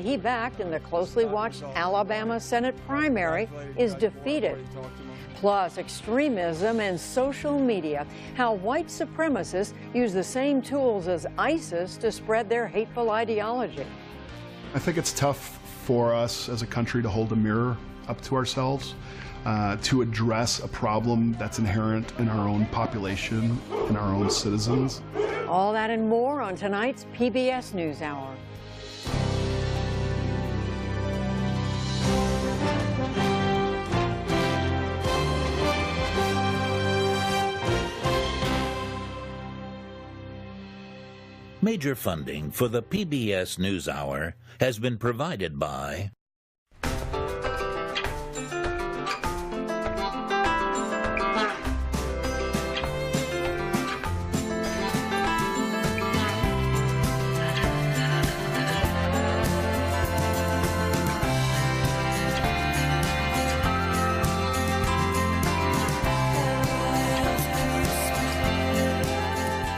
he backed in the closely watched Alabama Senate primary is defeated. Plus, extremism and social media, how white supremacists use the same tools as ISIS to spread their hateful ideology. I think it's tough for us as a country to hold a mirror up to ourselves, to address a problem that's inherent in our own population, in our own citizens. All that and more on tonight's PBS NewsHour. Major funding for the PBS NewsHour has been provided by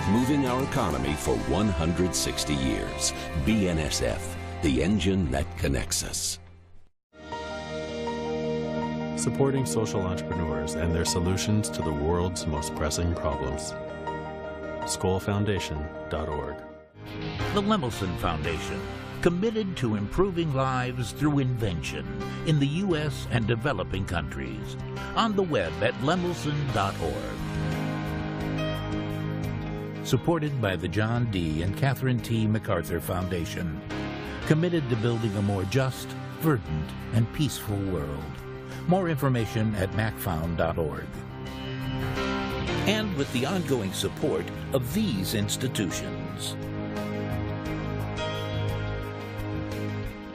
moving our economy for 160 years. BNSF, the engine that connects us. Supporting social entrepreneurs and their solutions to the world's most pressing problems. SkollFoundation.org. the Lemelson Foundation, committed to improving lives through invention in the U.S. and developing countries. On the web at lemelson.org. Supported by the John D. and Catherine T. MacArthur Foundation, committed to building a more just, verdant, and peaceful world. More information at macfound.org. And with the ongoing support of these institutions.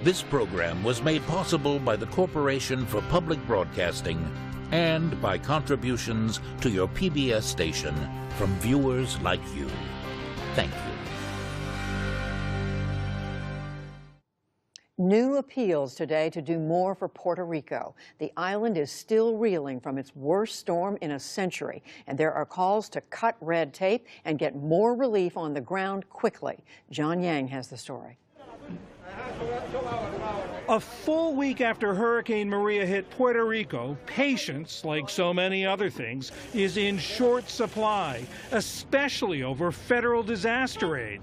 This program was made possible by the Corporation for Public Broadcasting and by contributions to your PBS station from viewers like you. Thank you. New appeals today to do more for Puerto Rico. The island is still reeling from its worst storm in a century, and there are calls to cut red tape and get more relief on the ground quickly. John Yang has the story. A full week after Hurricane Maria hit Puerto Rico, patience, like so many other things, is in short supply, especially over federal disaster aid.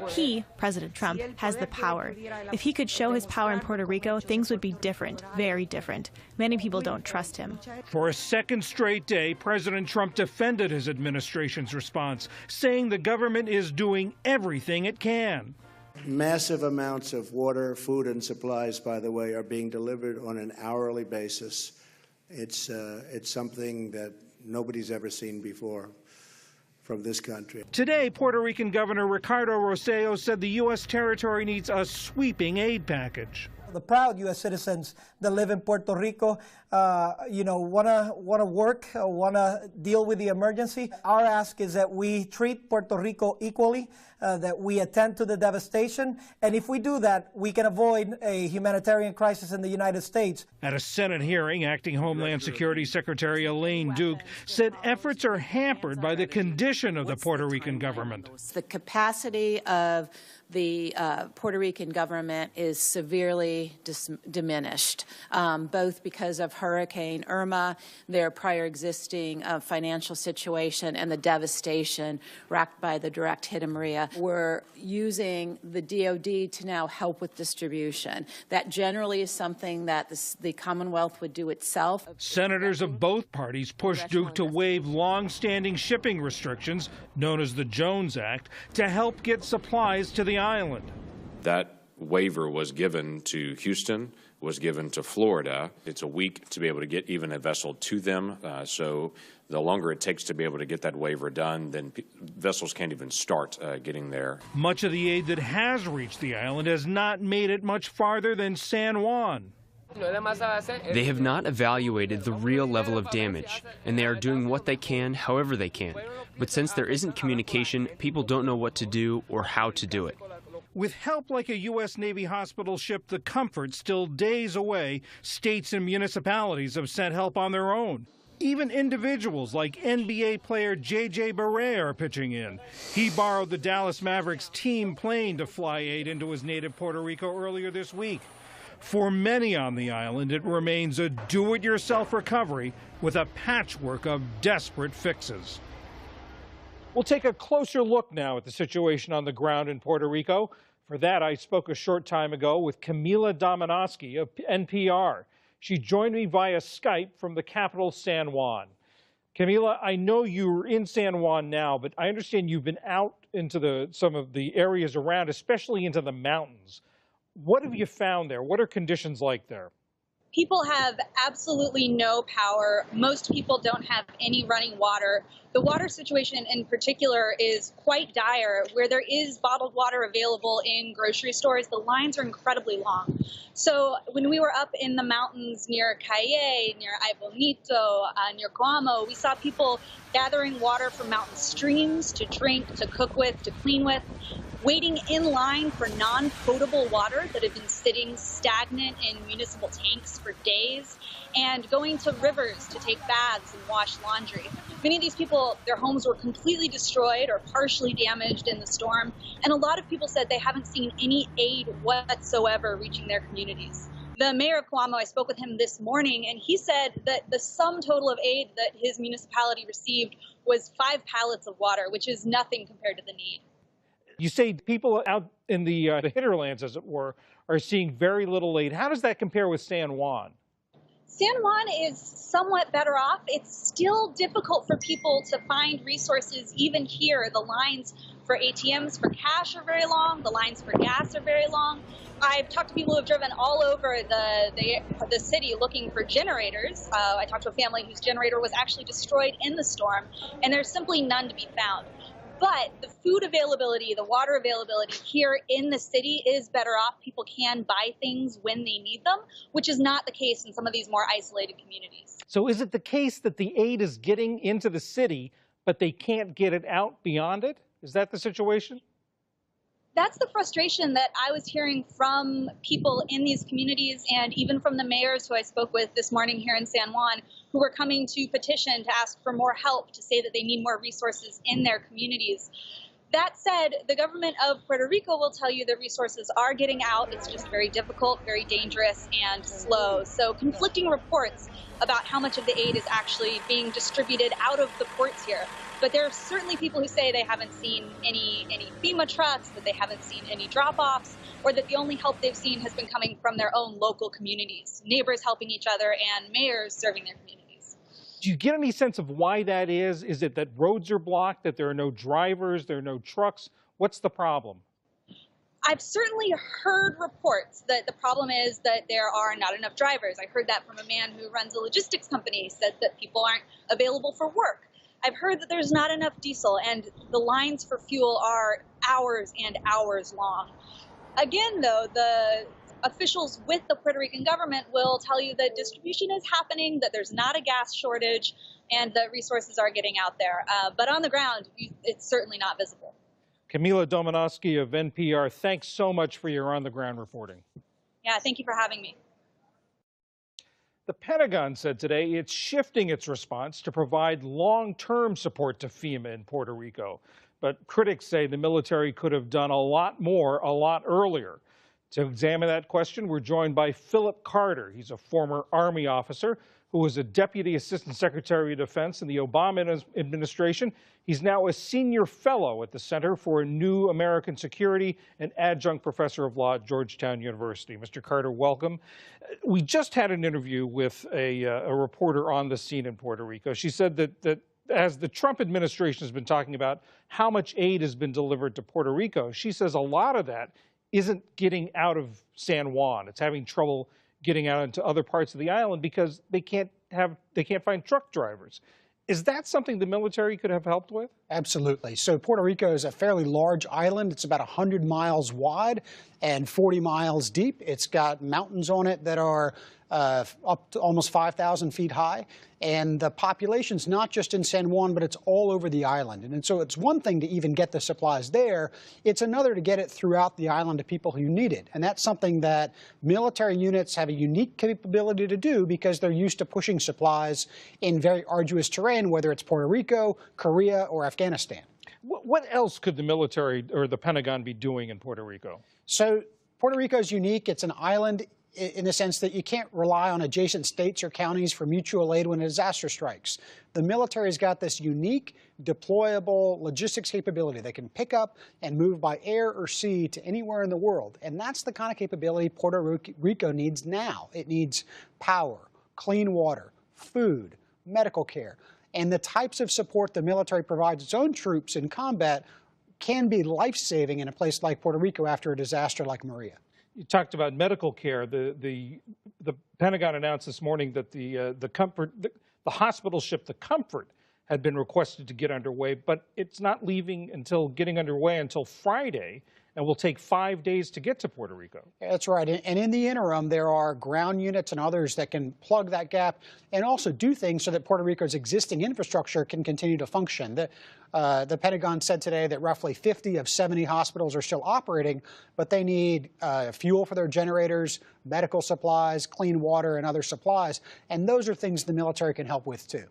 He, President Trump, has the power. If he could show his power in Puerto Rico, things would be different, very different. Many people don't trust him. For a second straight day, President Trump defended his administration's response, saying the government is doing everything it can. Massive amounts of water, food, and supplies, by the way, are being delivered on an hourly basis. It's something that nobody's ever seen before from this country. Today, Puerto Rican Governor Ricardo Rosselló said the U.S. territory needs a sweeping aid package. The proud U.S. citizens that live in Puerto Rico, wanna work, wanna deal with the emergency. Our ask is that we treat Puerto Rico equally, that we attend to the devastation, and if we do that, we can avoid a humanitarian crisis in the United States. At a Senate hearing, Acting Homeland Security Secretary Elaine Duke said efforts are hampered by the condition of the Puerto Rican government. The capacity of the Puerto Rican government is severely diminished, both because of Hurricane Irma, their prior existing financial situation, and the devastation wreaked by the direct hit of Maria. We're using the DOD to now help with distribution. That generally is something that the Commonwealth would do itself. Senators of both parties pushed Duke to waive long-standing shipping restrictions, known as the Jones Act, to help get supplies to the island. That waiver was given to Houston, was given to Florida. It's a week to be able to get even a vessel to them. So the longer it takes to be able to get that waiver done, then vessels can't even start getting there. Much of the aid that has reached the island has not made it much farther than San Juan. They have not evaluated the real level of damage, and they are doing what they can, however they can. But since there isn't communication, people don't know what to do or how to do it. With help like a U.S. Navy hospital ship, the Comfort, still days away, states and municipalities have sent help on their own. Even individuals like NBA player J.J. Barea are pitching in. He borrowed the Dallas Mavericks team plane to fly aid into his native Puerto Rico earlier this week. For many on the island, it remains a do-it-yourself recovery with a patchwork of desperate fixes. We'll take a closer look now at the situation on the ground in Puerto Rico. For that, I spoke a short time ago with Camila Dominowski of NPR. She joined me via Skype from the capital, San Juan. Camila, I know you're in San Juan now, but I understand you've been out into some of the areas around, especially into the mountains. What have you found there? What are conditions like there? People have absolutely no power. Most people don't have any running water. The water situation in particular is quite dire. Where there is bottled water available in grocery stores, the lines are incredibly long. So when we were up in the mountains near Calle, near Ay Bonito, near Coamo, we saw people gathering water from mountain streams to drink, to cook with, to clean with, waiting in line for non-potable water that had been sitting stagnant in municipal tanks for days, and going to rivers to take baths and wash laundry. Many of these people, their homes were completely destroyed or partially damaged in the storm, and a lot of people said they haven't seen any aid whatsoever reaching their communities. The mayor of Coamo, I spoke with him this morning, and he said that the sum total of aid that his municipality received was 5 pallets of water, which is nothing compared to the need. You say people out in the hinterlands, as it were, are seeing very little aid. How does that compare with San Juan? San Juan is somewhat better off. It's still difficult for people to find resources even here. The lines for ATMs for cash are very long. The lines for gas are very long. I've talked to people who have driven all over the city looking for generators. I talked to a family whose generator was actually destroyed in the storm, and there's simply none to be found. But the food availability, the water availability here in the city is better off. People can buy things when they need them, which is not the case in some of these more isolated communities. So is it the case that the aid is getting into the city, but they can't get it out beyond it? Is that the situation? That's the frustration that I was hearing from people in these communities, and even from the mayors who I spoke with this morning here in San Juan, who were coming to petition to ask for more help, to say that they need more resources in their communities. That said, the government of Puerto Rico will tell you the resources are getting out. It's just very difficult, very dangerous, and slow. So conflicting reports about how much of the aid is actually being distributed out of the ports here. But there are certainly people who say they haven't seen any FEMA trucks, that they haven't seen any drop-offs, or that the only help they've seen has been coming from their own local communities, neighbors helping each other and mayors serving their communities. Do you get any sense of why that is? Is it that roads are blocked, that there are no drivers, there are no trucks? What's the problem? I've certainly heard reports that the problem is that there are not enough drivers. I heard that from a man who runs a logistics company, said that people aren't available for work. I've heard that there's not enough diesel, and the lines for fuel are hours and hours long. Again, though, the officials with the Puerto Rican government will tell you that distribution is happening, that there's not a gas shortage, and that resources are getting out there. But on the ground, it's certainly not visible. Camila Dominowski of NPR, thanks so much for your on-the-ground reporting. Yeah, thank you for having me. The Pentagon said today it's shifting its response to provide long-term support to FEMA in Puerto Rico. But critics say the military could have done a lot more a lot earlier. To examine that question, we're joined by Philip Carter. He's a former Army officer who was a Deputy Assistant Secretary of Defense in the Obama administration. He's now a senior fellow at the Center for New American Security and adjunct professor of law at Georgetown University. Mr. Carter, welcome. We just had an interview with a reporter on the scene in Puerto Rico. She said that as the Trump administration has been talking about how much aid has been delivered to Puerto Rico, she says a lot of that isn't getting out of San Juan. It's having trouble getting out into other parts of the island because they can't find truck drivers. Is that something the military could have helped with? Absolutely. So Puerto Rico is a fairly large island. It's about 100 miles wide and 40 miles deep. It's got mountains on it that are up to almost 5,000 feet high. And the population's not just in San Juan, but it's all over the island. And so it's one thing to even get the supplies there. It's another to get it throughout the island to people who need it. And that's something that military units have a unique capability to do because they're used to pushing supplies in very arduous terrain, whether it's Puerto Rico, Korea, or Afghanistan. What else could the military or the Pentagon be doing in Puerto Rico? So Puerto Rico is unique. It's an island in the sense that you can't rely on adjacent states or counties for mutual aid when a disaster strikes. The military's got this unique, deployable logistics capability. They can pick up and move by air or sea to anywhere in the world. And that's the kind of capability Puerto Rico needs now. It needs power, clean water, food, medical care. And the types of support the military provides its own troops in combat can be life-saving in a place like Puerto Rico after a disaster like Maria. You talked about medical care. The Pentagon announced this morning that the hospital ship, the Comfort, had been requested to get underway, but it's not leaving until getting underway until Friday, and will take 5 days to get to Puerto Rico. That's right. And in the interim, there are ground units and others that can plug that gap and also do things so that Puerto Rico's existing infrastructure can continue to function. The Pentagon said today that roughly 50 of 70 hospitals are still operating, but they need fuel for their generators, medical supplies, clean water, and other supplies. And those are things the military can help with, too.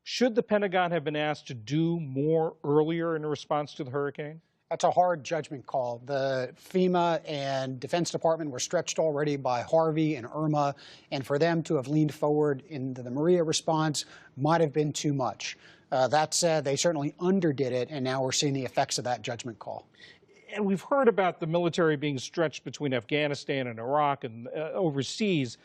Should the Pentagon have been asked to do more earlier in response to the hurricane? That's a hard judgment call. The FEMA and Defense Department were stretched already by Harvey and Irma, and for them to have leaned forward in the Maria response might have been too much. That said, they certainly underdid it, and now we're seeing the effects of that judgment call. And we've heard about the military being stretched between Afghanistan and Iraq and overseas,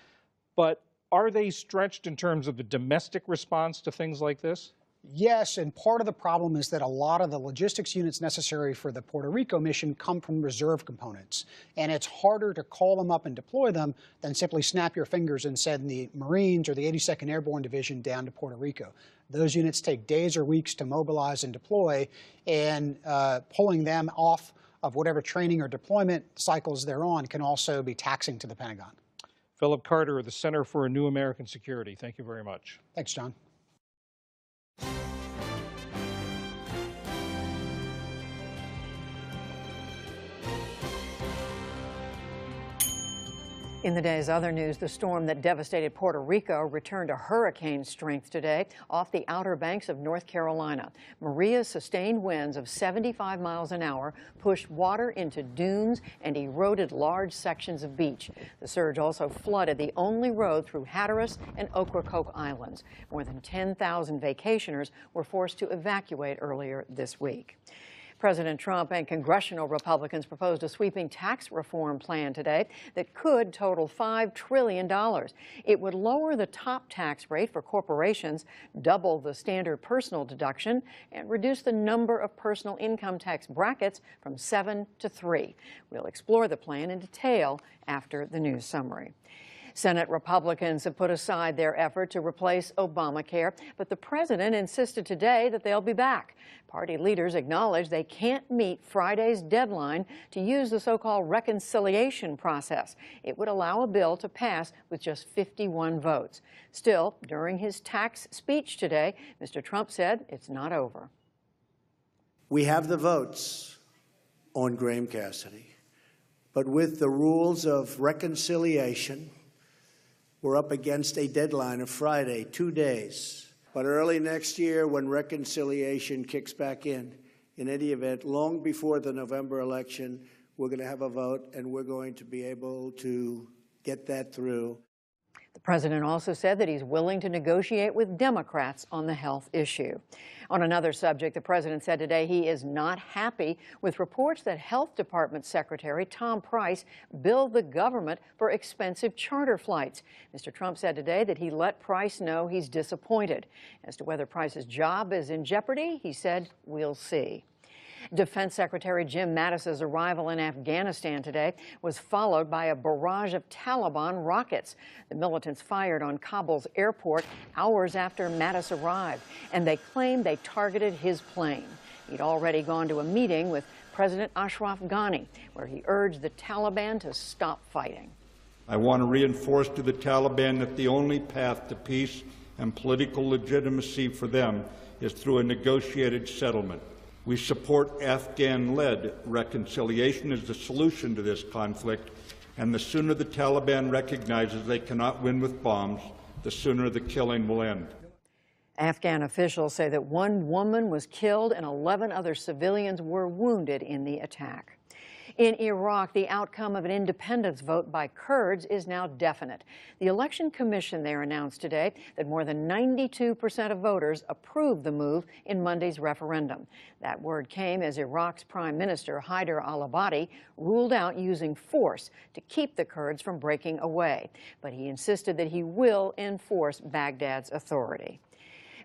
but are they stretched in terms of the domestic response to things like this? Yes, and part of the problem is that a lot of the logistics units necessary for the Puerto Rico mission come from reserve components. And it's harder to call them up and deploy them than simply snap your fingers and send the Marines or the 82nd Airborne Division down to Puerto Rico. Those units take days or weeks to mobilize and deploy, and pulling them off of whatever training or deployment cycles they're on can also be taxing to the Pentagon. Philip Carter of the Center for a New American Security, thank you very much. Thanks, John. In the day's other news, the storm that devastated Puerto Rico returned to hurricane strength today off the outer banks of North Carolina. Maria's sustained winds of 75 miles an hour pushed water into dunes and eroded large sections of beach. The surge also flooded the only road through Hatteras and Ocracoke Islands. More than 10,000 vacationers were forced to evacuate earlier this week. President Trump and congressional Republicans proposed a sweeping tax reform plan today that could total $5 trillion. It would lower the top tax rate for corporations, double the standard personal deduction, and reduce the number of personal income tax brackets from 7 to 3. We'll explore the plan in detail after the news summary. Senate Republicans have put aside their effort to replace Obamacare, but the president insisted today that they'll be back. Party leaders acknowledge they can't meet Friday's deadline to use the so-called reconciliation process. It would allow a bill to pass with just 51 votes. Still, during his tax speech today, Mr. Trump said it's not over. We have the votes on Graham Cassidy, but with the rules of reconciliation, we're up against a deadline of Friday, 2 days. But early next year, when reconciliation kicks back in any event, long before the November election, we're going to have a vote, and we're going to be able to get that through. The president also said that he's willing to negotiate with Democrats on the health issue. On another subject, the president said today he is not happy with reports that Health Department Secretary Tom Price billed the government for expensive charter flights. Mr. Trump said today that he let Price know he's disappointed. As to whether Price's job is in jeopardy, he said, "We'll see." Defense Secretary Jim Mattis's arrival in Afghanistan today was followed by a barrage of Taliban rockets. The militants fired on Kabul's airport hours after Mattis arrived, and they claimed they targeted his plane. He'd already gone to a meeting with President Ashraf Ghani, where he urged the Taliban to stop fighting. I want to reinforce to the Taliban that the only path to peace and political legitimacy for them is through a negotiated settlement. We support Afghan-led reconciliation as the solution to this conflict, and the sooner the Taliban recognizes they cannot win with bombs, the sooner the killing will end. Afghan officials say that one woman was killed and 11 other civilians were wounded in the attack. In Iraq, the outcome of an independence vote by Kurds is now definite. The Election Commission there announced today that more than 92% of voters approved the move in Monday's referendum. That word came as Iraq's Prime Minister Haider al-Abadi ruled out using force to keep the Kurds from breaking away. But he insisted that he will enforce Baghdad's authority.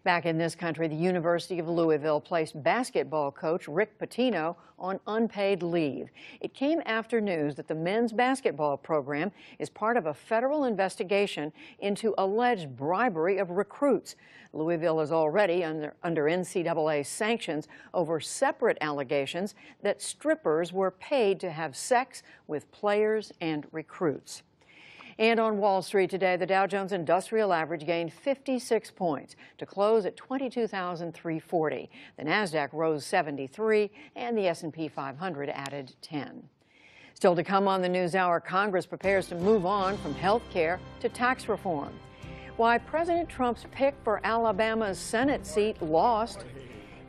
Back in this country, the University of Louisville placed basketball coach Rick Pitino on unpaid leave. It came after news that the men's basketball program is part of a federal investigation into alleged bribery of recruits. Louisville is already under NCAA sanctions over separate allegations that strippers were paid to have sex with players and recruits. And on Wall Street today, the Dow Jones Industrial Average gained 56 points to close at 22,340. The Nasdaq rose 73, and the S&P 500 added 10. Still to come on the NewsHour, Congress prepares to move on from health care to tax reform. Why President Trump's pick for Alabama's Senate seat lost,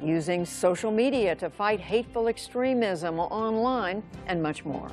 using social media to fight hateful extremism online, and much more.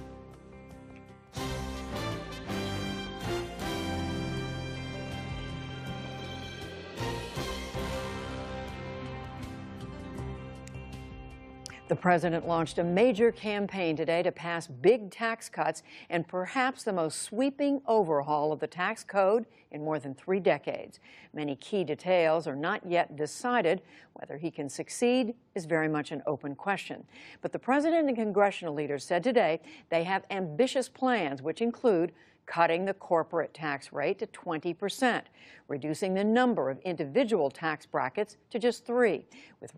The president launched a major campaign today to pass big tax cuts and perhaps the most sweeping overhaul of the tax code in more than 3 decades. Many key details are not yet decided. Whether he can succeed is very much an open question. But the president and congressional leaders said today they have ambitious plans, which include cutting the corporate tax rate to 20%, reducing the number of individual tax brackets to just 3, with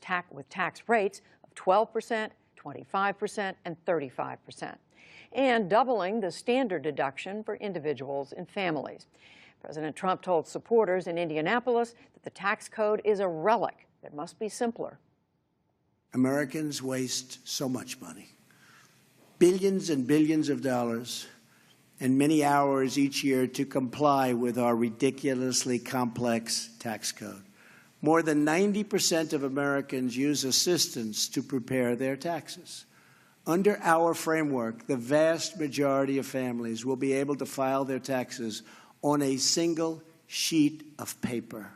tax rates 12%, 25%, and 35%, and doubling the standard deduction for individuals and families. President Trump told supporters in Indianapolis that the tax code is a relic that must be simpler. Americans waste so much money, billions and billions of dollars, and many hours each year to comply with our ridiculously complex tax code. More than 90% of Americans use assistance to prepare their taxes. Under our framework, the vast majority of families will be able to file their taxes on a single sheet of paper.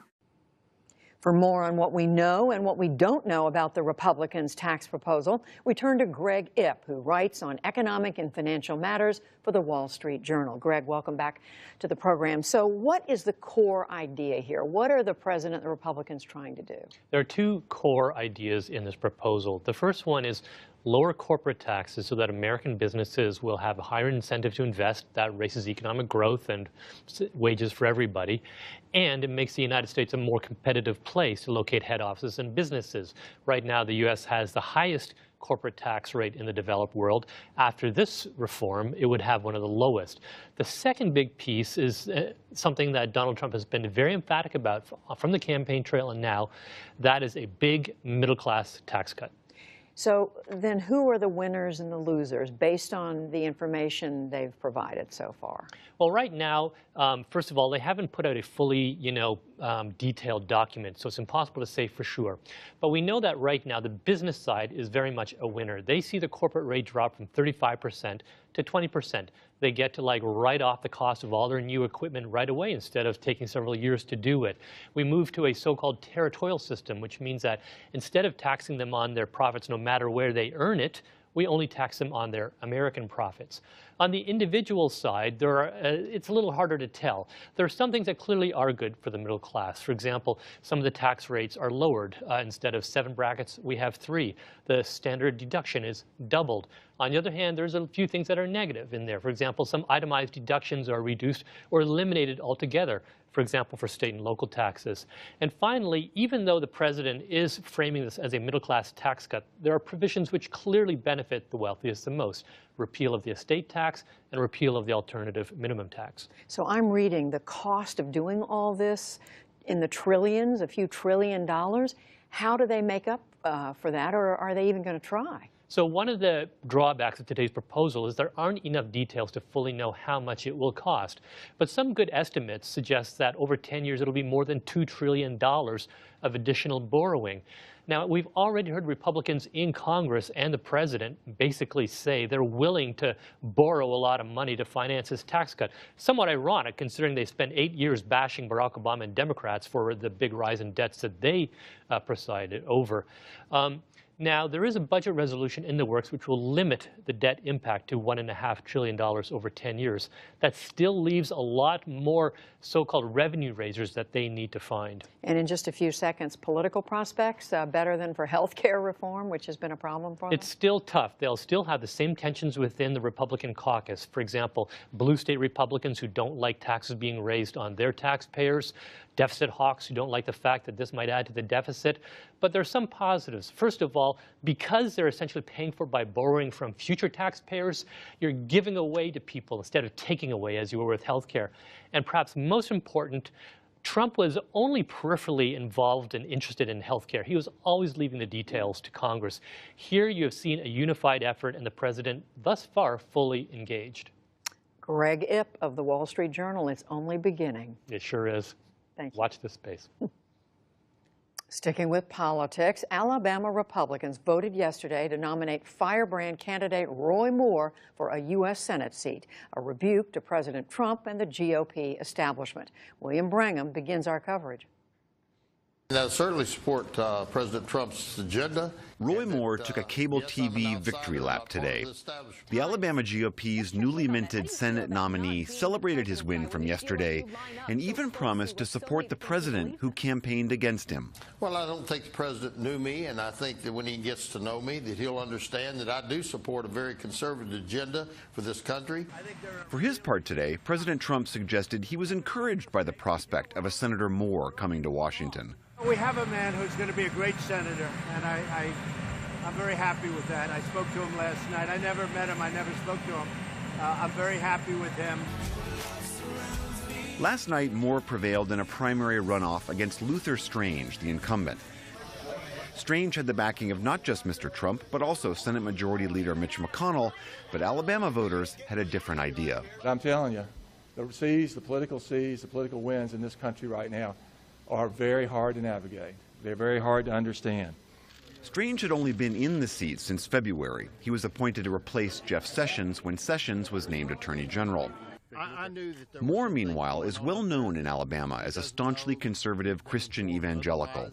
For more on what we know and what we don't know about the Republicans' tax proposal, we turn to Greg Ip, who writes on economic and financial matters for the Wall Street Journal. Greg, welcome back to the program. So what is the core idea here? What are the president and the Republicans trying to do? There are 2 core ideas in this proposal. The first one is lower corporate taxes so that American businesses will have a higher incentive to invest. That raises economic growth and wages for everybody. And it makes the United States a more competitive place to locate head offices and businesses. Right now, the U.S. has the highest corporate tax rate in the developed world. After this reform, it would have one of the lowest. The second big piece is something that Donald Trump has been very emphatic about from the campaign trail and now. That is a big middle-class tax cut. So then who are the winners and the losers based on the information they've provided so far? Well, right now, first of all, they haven't put out a fully, detailed document, so it's impossible to say for sure. But we know that right now, the business side is very much a winner. They see the corporate rate drop from 35% to 20%. They get to write off the cost of all their new equipment right away instead of taking several years to do it. We move to a so-called territorial system, which means that instead of taxing them on their profits no matter where they earn it, we only tax them on their American profits. On the individual side, it's a little harder to tell. There are some things that clearly are good for the middle class. For example, some of the tax rates are lowered. Instead of 7 brackets, we have 3. The standard deduction is doubled. On the other hand, there's a few things that are negative in there. For example, some itemized deductions are reduced or eliminated altogether, for example, for state and local taxes. And finally, even though the president is framing this as a middle-class tax cut, there are provisions which clearly benefit the wealthiest the most. repeal of the estate tax, and repeal of the alternative minimum tax. So I'm reading the cost of doing all this in the trillions, a few $1 trillion. How do they make up for that, or are they even going to try? So one of the drawbacks of today's proposal is there aren't enough details to fully know how much it will cost. But some good estimates suggest that over 10 years it'll be more than $2 trillion of additional borrowing. Now, we've already heard Republicans in Congress and the president basically say they're willing to borrow a lot of money to finance this tax cut. Somewhat ironic, considering they spent 8 years bashing Barack Obama and Democrats for the big rise in debts that they presided over. Now, there is a budget resolution in the works which will limit the debt impact to $1.5 trillion over 10 years. That still leaves a lot more so-called revenue raisers that they need to find. And in just a few seconds, political prospects better than for health care reform, which has been a problem for them? It's still tough. They'll still have the same tensions within the Republican caucus. For example, blue state Republicans who don't like taxes being raised on their taxpayers, deficit hawks who don't like the fact that this might add to the deficit. But there are some positives. First of all, because they're essentially paying for by borrowing from future taxpayers, you're giving away to people instead of taking away, as you were with health care. And perhaps most important, Trump was only peripherally involved and interested in health care. He was always leaving the details to Congress. Here you have seen a unified effort and the president thus far fully engaged. Greg Ip of the Wall Street Journal, it's only beginning. It sure is. Thank you. Watch this space. Sticking with politics, Alabama Republicans voted yesterday to nominate firebrand candidate Roy Moore for a U.S. Senate seat, a rebuke to President Trump and the GOP establishment. William Brangham begins our coverage. I certainly support President Trump's agenda. Roy Moore took a cable TV victory lap today. The Alabama GOP's newly minted Senate nominee celebrated his win from yesterday and even promised to support the president who campaigned against him. Well, I don't think the president knew me, and I think that when he gets to know me, that he'll understand that I do support a very conservative agenda for this country. For his part today, President Trump suggested he was encouraged by the prospect of a Senator Moore coming to Washington. We have a man who's going to be a great senator, and I'm very happy with that. I spoke to him last night. I never met him. I never spoke to him. I'm very happy with him. Last night, Moore prevailed in a primary runoff against Luther Strange, the incumbent. Strange had the backing of not just Mr. Trump, but also Senate Majority Leader Mitch McConnell, but Alabama voters had a different idea. I'm telling you, the political winds in this country right now are very hard to navigate. They're very hard to understand. Strange had only been in the seat since February. He was appointed to replace Jeff Sessions when Sessions was named Attorney General. Moore, meanwhile, is well known in Alabama as a staunchly conservative Christian evangelical.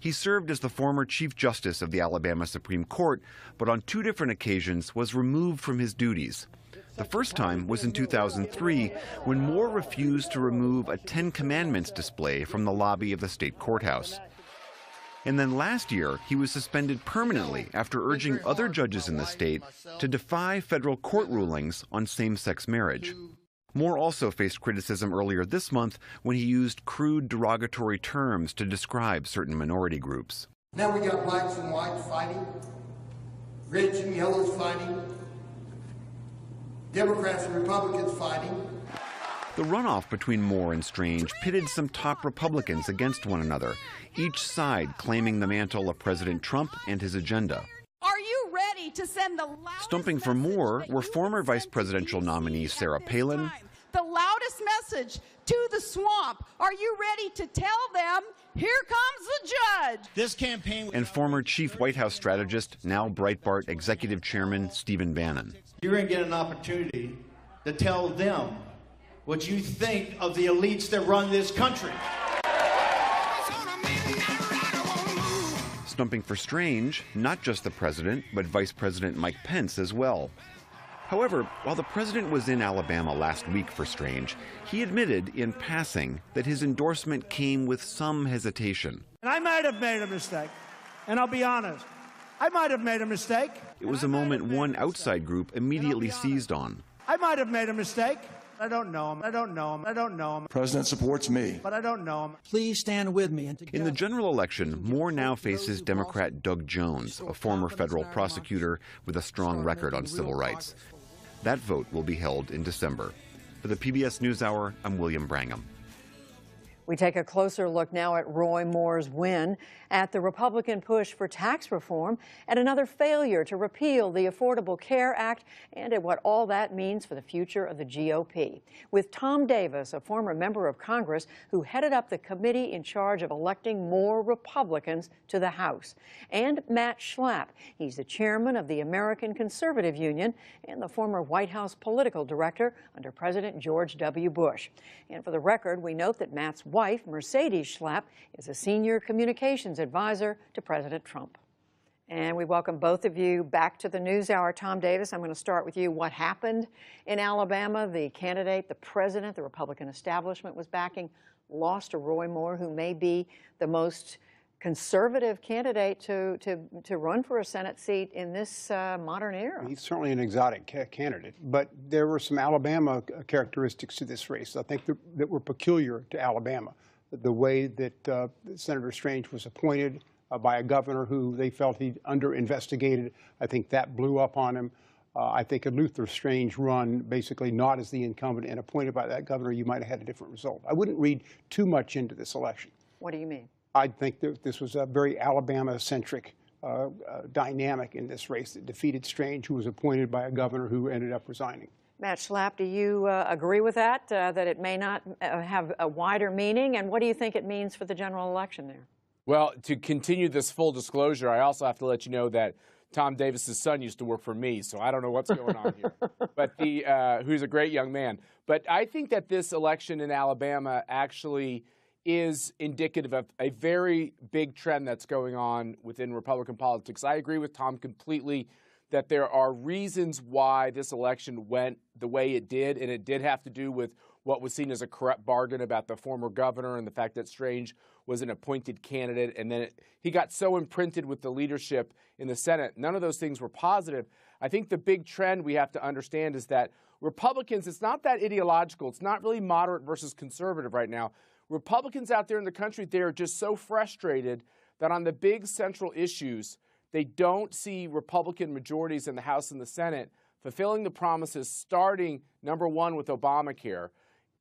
He served as the former Chief Justice of the Alabama Supreme Court, but on 2 different occasions was removed from his duties. The first time was in 2003, when Moore refused to remove a 10 Commandments display from the lobby of the state courthouse. And then last year, he was suspended permanently after urging other judges in the state to defy federal court rulings on same-sex marriage. Moore also faced criticism earlier this month when he used crude derogatory terms to describe certain minority groups. Now we got blacks and whites fighting, reds and yellows fighting, Democrats and Republicans fighting. The runoff between Moore and Strange pitted some top Republicans against one another, each side claiming the mantle of President Trump and his agenda. Are you ready to send the loudest Stumping for Moore were former vice presidential nominee Sarah Palin, the loudest message to the swamp? Are you ready to tell them, here comes the judge? This campaign and former chief White House strategist, now Breitbart executive chairman Stephen Bannon. You're going to get an opportunity to tell them what you think of the elites that run this country. Stumping for Strange, not just the president, but Vice President Mike Pence as well. However, while the president was in Alabama last week for Strange, he admitted in passing that his endorsement came with some hesitation. And I might have made a mistake, and I'll be honest. I might have made a mistake. It was a moment one outside group immediately seized on. I might have made a mistake. I don't know him. I don't know him. I don't know him. The president supports me. But I don't know him. Please stand with me. In the general election, Moore now faces Democrat Doug Jones, a former federal prosecutor with a strong record on civil rights. That vote will be held in December. For the PBS NewsHour, I'm William Brangham. We take a closer look now at Roy Moore's win, at the Republican push for tax reform, at another failure to repeal the Affordable Care Act, and at what all that means for the future of the GOP. With Tom Davis, a former member of Congress who headed up the committee in charge of electing more Republicans to the House, and Matt Schlapp. He's the chairman of the American Conservative Union and the former White House political director under President George W. Bush. And for the record, we note that Matt's wife, Mercedes Schlapp, is a senior communications advisor to President Trump. And we welcome both of you back to the NewsHour. Tom Davis, I'm going to start with you. What happened in Alabama? The candidate, the president, the Republican establishment was backing, lost to Roy Moore, who may be the most conservative candidate to run for a Senate seat in this modern era. He's certainly an exotic candidate, but there were some Alabama characteristics to this race, I think, that were peculiar to Alabama. The way that Senator Strange was appointed by a governor who they felt he'd under-investigated, I think that blew up on him. I think a Luther Strange run, basically not as the incumbent and appointed by that governor, you might have had a different result. I wouldn't read too much into this election. What do you mean? I think that this was a very Alabama-centric dynamic in this race that defeated Strange, who was appointed by a governor who ended up resigning. Matt Schlapp, do you agree with that, that it may not have a wider meaning? And what do you think it means for the general election there? Well, to continue this full disclosure, I also have to let you know that Tom Davis's son used to work for me, so I don't know what's going on here. But who's a great young man. But I think that this election in Alabama actually is indicative of a very big trend that's going on within Republican politics. I agree with Tom completely that there are reasons why this election went the way it did, and it did have to do with what was seen as a corrupt bargain about the former governor and the fact that Strange was an appointed candidate, and then he got so imprinted with the leadership in the Senate. None of those things were positive. I think the big trend we have to understand is that Republicans, it's not that ideological. It's not really moderate versus conservative right now. Republicans out there in the country, they are just so frustrated that on the big central issues, they don't see Republican majorities in the House and the Senate fulfilling the promises, starting, number one, with Obamacare.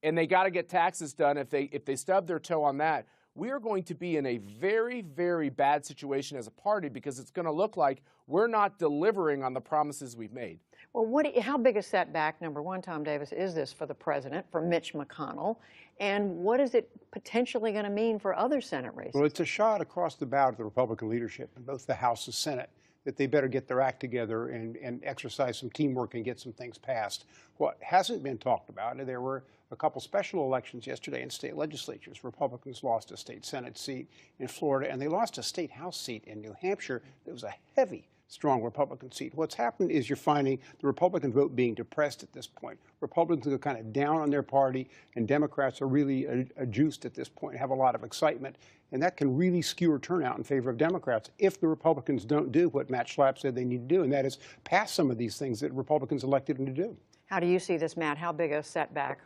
And they got to get taxes done. If they stub their toe on that, we are going to be in a very, very bad situation as a party, because it's going to look like we're not delivering on the promises we've made. Well, how big a setback, number one, Tom Davis, is this for the president, for Mitch McConnell? And what is it potentially going to mean for other Senate races? Well, it's a shot across the bow to the Republican leadership in both the House and Senate that they better get their act together and exercise some teamwork and get some things passed. What hasn't been talked about, and there were a couple special elections yesterday in state legislatures. Republicans lost a state Senate seat in Florida, and they lost a state House seat in New Hampshire. It was a heavy, strong Republican seat. What's happened is you're finding the Republican vote being depressed at this point. Republicans are kind of down on their party, and Democrats are really juiced at this point, have a lot of excitement, and that can really skew turnout in favor of Democrats if the Republicans don't do what Matt Schlapp said they need to do, and that is pass some of these things that Republicans elected them to do. How do you see this, Matt? How big a setback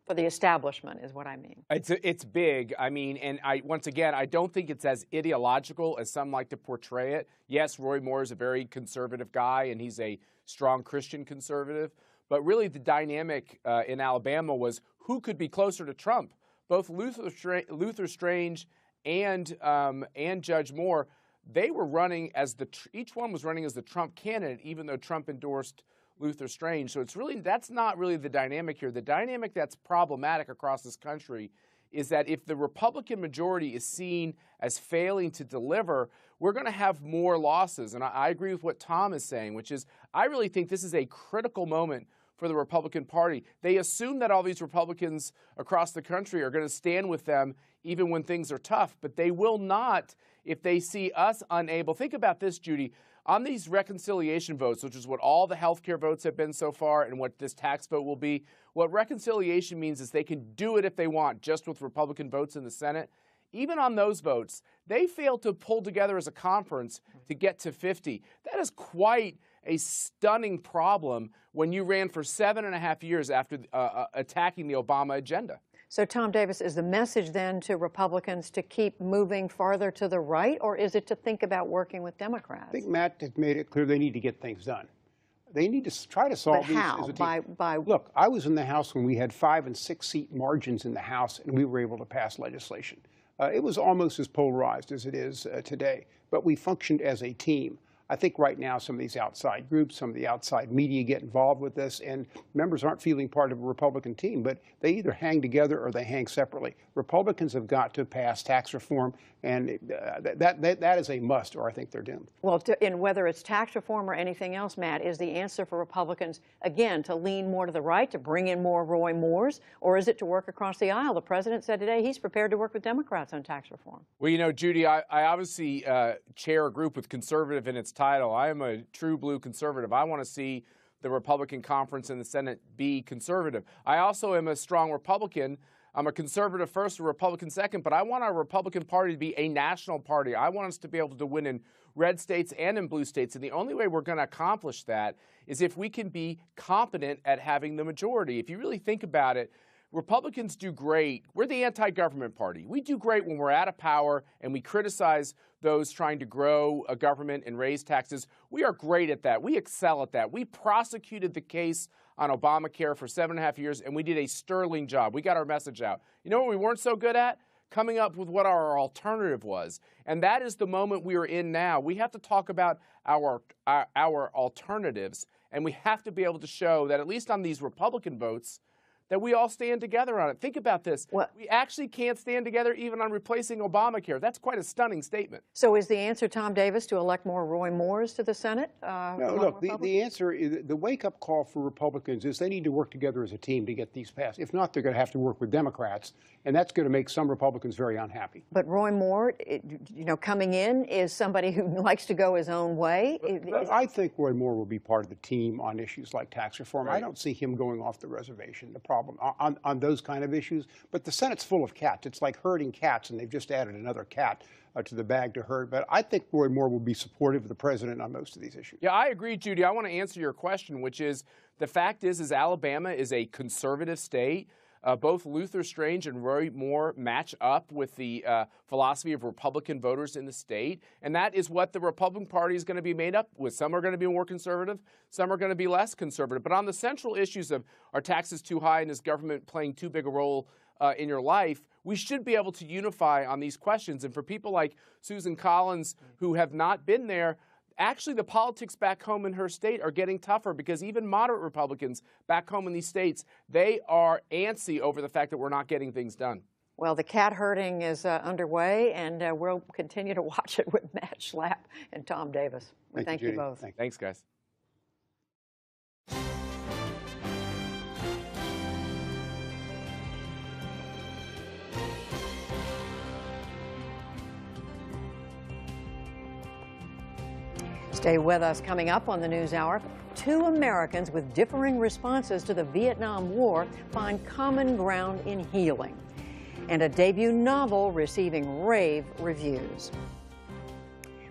for the establishment is what I mean? It's big. I mean, and once again, I don't think it's as ideological as some like to portray it. Yes, Roy Moore is a very conservative guy, and he's a strong Christian conservative. But really, the dynamic in Alabama was who could be closer to Trump. Both Luther Strange and Judge Moore, they were running as each one was running as the Trump candidate, even though Trump endorsed Luther Strange. So that's not really the dynamic here. The dynamic that's problematic across this country is that if the Republican majority is seen as failing to deliver, we're going to have more losses. And I agree with what Tom is saying, which is I really think this is a critical moment for the Republican Party. They assume that all these Republicans across the country are going to stand with them even when things are tough, but they will not if they see us unable. Think about this, Judy. On these reconciliation votes, which is what all the health care votes have been so far and what this tax vote will be, what reconciliation means is they can do it if they want, just with Republican votes in the Senate. Even on those votes, they failed to pull together as a conference to get to 50. That is quite a stunning problem when you ran for 7.5 years after attacking the Obama agenda. So, Tom Davis, is the message then to Republicans to keep moving farther to the right, or is it to think about working with Democrats? I think Matt has made it clear they need to get things done. they need to try to solve these as a team. Look, I was in the House when we had 5- and 6-seat margins in the House, and we were able to pass legislation. It was almost as polarized as it is today, but we functioned as a team. I think right now some of these outside groups, some of the outside media get involved with this, and members aren't feeling part of a Republican team, but they either hang together or they hang separately. Republicans have got to pass tax reform, and that is a must, or I think they're doomed. Well, and whether it's tax reform or anything else, Matt, is the answer for Republicans, again, to lean more to the right, to bring in more Roy Moores, or is it to work across the aisle? The president said today he's prepared to work with Democrats on tax reform. Well, you know, Judy, I obviously chair a group with conservative in its title. I am a true blue conservative. I want to see the Republican conference in the Senate be conservative. I also am a strong Republican. I'm a conservative first, a Republican second, but I want our Republican Party to be a national party. I want us to be able to win in red states and in blue states. And the only way we're going to accomplish that is if we can be competent at having the majority. If you really think about it, Republicans do great. We're the anti-government party. We do great when we're out of power and we criticize those trying to grow a government and raise taxes. We are great at that. We excel at that. We prosecuted the case on Obamacare for 7.5 years, and we did a sterling job. We got our message out. You know what we weren't so good at? Coming up with what our alternative was. And that is the moment we are in now. We have to talk about our alternatives, and we have to be able to show that at least on these Republican votes, that we all stand together on it. Think about this. We actually can't stand together even on replacing Obamacare. That's quite a stunning statement. So is the answer, Tom Davis, to elect more Roy Moores to the Senate? No, look, the answer is the wake-up call for Republicans is they need to work together as a team to get these passed. If not, they're going to have to work with Democrats, and that's going to make some Republicans very unhappy. But Roy Moore, you know, coming in is somebody who likes to go his own way. I think Roy Moore will be part of the team on issues like tax reform. Right. I don't see him going off the reservation. The problem on those kind of issues. But the Senate's full of cats. It's like herding cats, and they've just added another cat to the bag to herd. But I think Roy Moore will be supportive of the president on most of these issues. Yeah, I agree, Judy. I want to answer your question, which is the fact is Alabama is a conservative state. Both Luther Strange and Roy Moore match up with the philosophy of Republican voters in the state, and that is what the Republican Party is going to be made up with. Some are going to be more conservative, some are going to be less conservative. But on the central issues of are taxes too high and is government playing too big a role in your life, we should be able to unify on these questions. And for people like Susan Collins who have not been there, actually, the politics back home in her state are getting tougher because even moderate Republicans back home in these states, they are antsy over the fact that we're not getting things done. Well, the cat herding is underway, and we'll continue to watch it with Matt Schlapp and Tom Davis. Thank you both. Thanks, guys. Stay with us. Coming up on the NewsHour, 2 Americans with differing responses to the Vietnam War find common ground in healing. And a debut novel receiving rave reviews.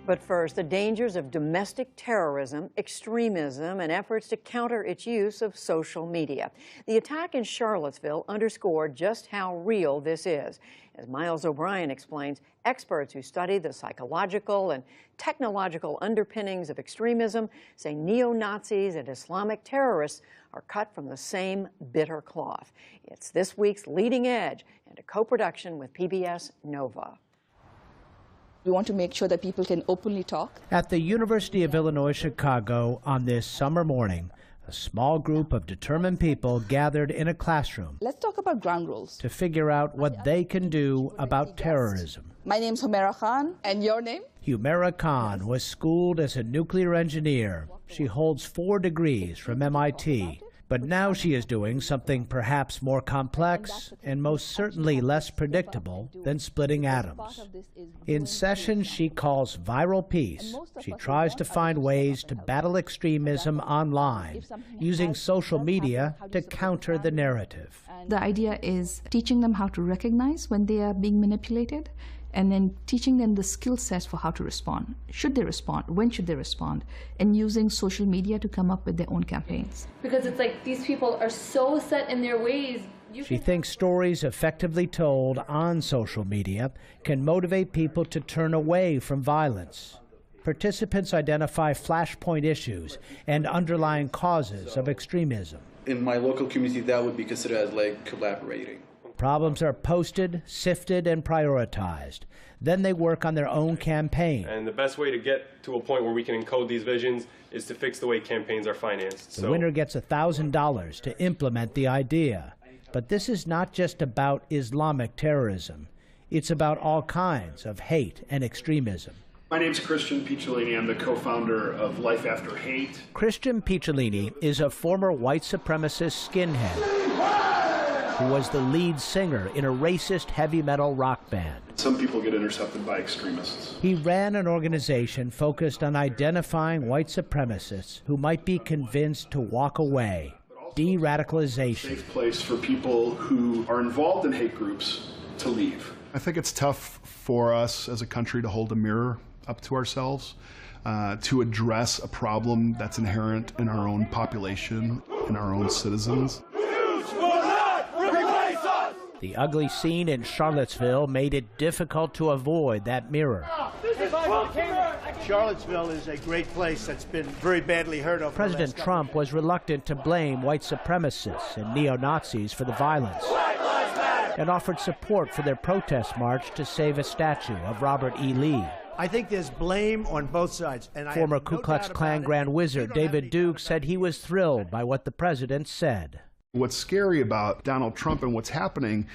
But first, the dangers of domestic terrorism, extremism, and efforts to counter its use of social media. The attack in Charlottesville underscored just how real this is. As Miles O'Brien explains, experts who study the psychological and technological underpinnings of extremism say neo-Nazis and Islamic terrorists are cut from the same bitter cloth. It's this week's Leading Edge and a co-production with PBS Nova. We want to make sure that people can openly talk. At the University of Illinois, Chicago, on this summer morning, a small group of determined people gathered in a classroom. Let's talk about ground rules. To figure out what they can do about terrorism. My name's Humaira Khan, and your name? Humaira Khan was schooled as a nuclear engineer. She holds 4 degrees from MIT. But now she is doing something perhaps more complex and most certainly less predictable than splitting atoms. In sessions she calls Viral Peace, she tries to find ways to battle extremism online, using social media to counter the narrative. The idea is teaching them how to recognize when they are being manipulated, and then teaching them the skill sets for how to respond. Should they respond? When should they respond? And using social media to come up with their own campaigns. Because it's like these people are so set in their ways. She thinks stories effectively told on social media can motivate people to turn away from violence. Participants identify flashpoint issues and underlying causes of extremism. In my local community, that would be considered as like collaborating. Problems are posted, sifted, and prioritized. Then they work on their own campaign. And the best way to get to a point where we can encode these visions is to fix the way campaigns are financed. The winner gets $1,000 to implement the idea. But this is not just about Islamic terrorism. It's about all kinds of hate and extremism. My name's Christian Picciolini. I'm the co-founder of Life After Hate. Christian Picciolini is a former white supremacist skinhead who was the lead singer in a racist heavy metal rock band. Some people get intercepted by extremists. He ran an organization focused on identifying white supremacists who might be convinced to walk away. De-radicalization. Safe place for people who are involved in hate groups to leave. I think it's tough for us as a country to hold a mirror up to ourselves, to address a problem that's inherent in our own population, in our own citizens. The ugly scene in Charlottesville made it difficult to avoid that mirror. Charlottesville is a great place that's been very badly hurt over. President Trump was reluctant to blame white supremacists and neo-Nazis for the violence and offered support for their protest march to save a statue of Robert E. Lee. I think there's blame on both sides. And Former Ku Klux Klan Grand Wizard David Duke said he was thrilled by what the president said. What's scary about Donald Trump and what's happening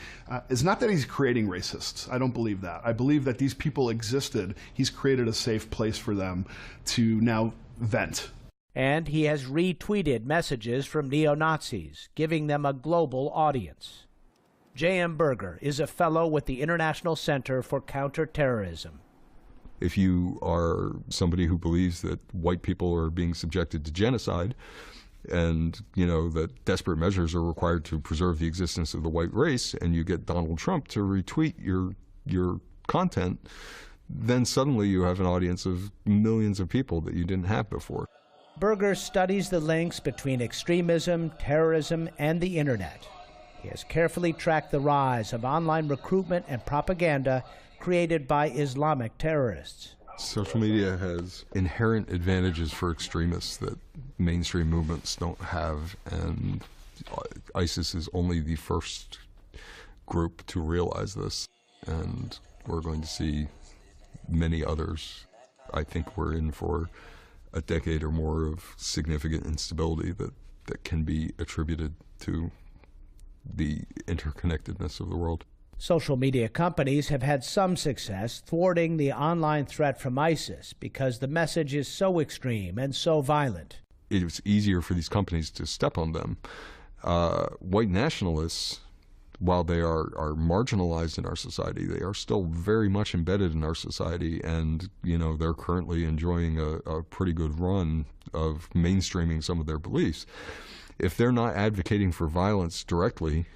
is not that he's creating racists. I don't believe that. I believe that these people existed. He's created a safe place for them to now vent. And he has retweeted messages from neo-Nazis, giving them a global audience. J.M. Berger is a fellow with the International Center for Counterterrorism. If you are somebody who believes that white people are being subjected to genocide, and you know that desperate measures are required to preserve the existence of the white race, and you get Donald Trump to retweet your content, then suddenly you have an audience of millions of people that you didn't have before. Berger studies the links between extremism, terrorism, and the internet. He has carefully tracked the rise of online recruitment and propaganda created by Islamic terrorists. Social media has inherent advantages for extremists that mainstream movements don't have, and ISIS is only the first group to realize this, and we're going to see many others. I think we're in for a decade or more of significant instability that can be attributed to the interconnectedness of the world. Social media companies have had some success thwarting the online threat from ISIS because the message is so extreme and so violent. It's easier for these companies to step on them. White nationalists, while they are marginalized in our society, they are still very much embedded in our society, and you know they're currently enjoying a pretty good run of mainstreaming some of their beliefs. If they're not advocating for violence directly,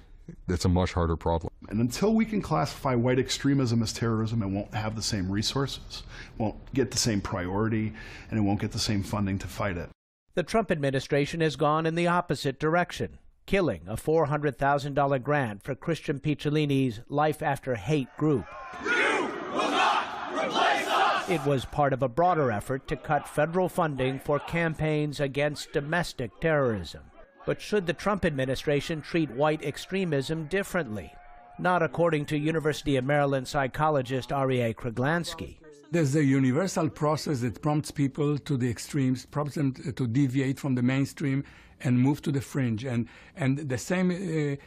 it's a much harder problem. And until we can classify white extremism as terrorism, it won't have the same resources, won't get the same priority, and it won't get the same funding to fight it. The Trump administration has gone in the opposite direction, killing a $400,000 grant for Christian Picciolini's Life After Hate group. You will not replace us! It was part of a broader effort to cut federal funding for campaigns against domestic terrorism. But should the Trump administration treat white extremism differently? Not according to University of Maryland psychologist R.E.A. Kruglanski. There's a universal process that prompts people to the extremes, prompts them to deviate from the mainstream and move to the fringe. And the same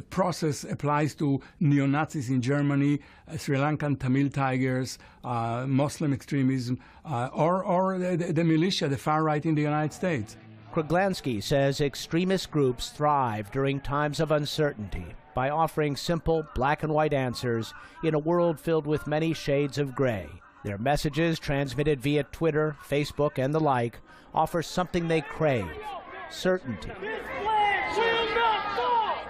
process applies to neo-Nazis in Germany, Sri Lankan Tamil Tigers, Muslim extremism, or the militia, the far right in the United States. Kruglanski says extremist groups thrive during times of uncertainty by offering simple black and white answers in a world filled with many shades of gray. Their messages, transmitted via Twitter, Facebook, and the like, offer something they crave: certainty.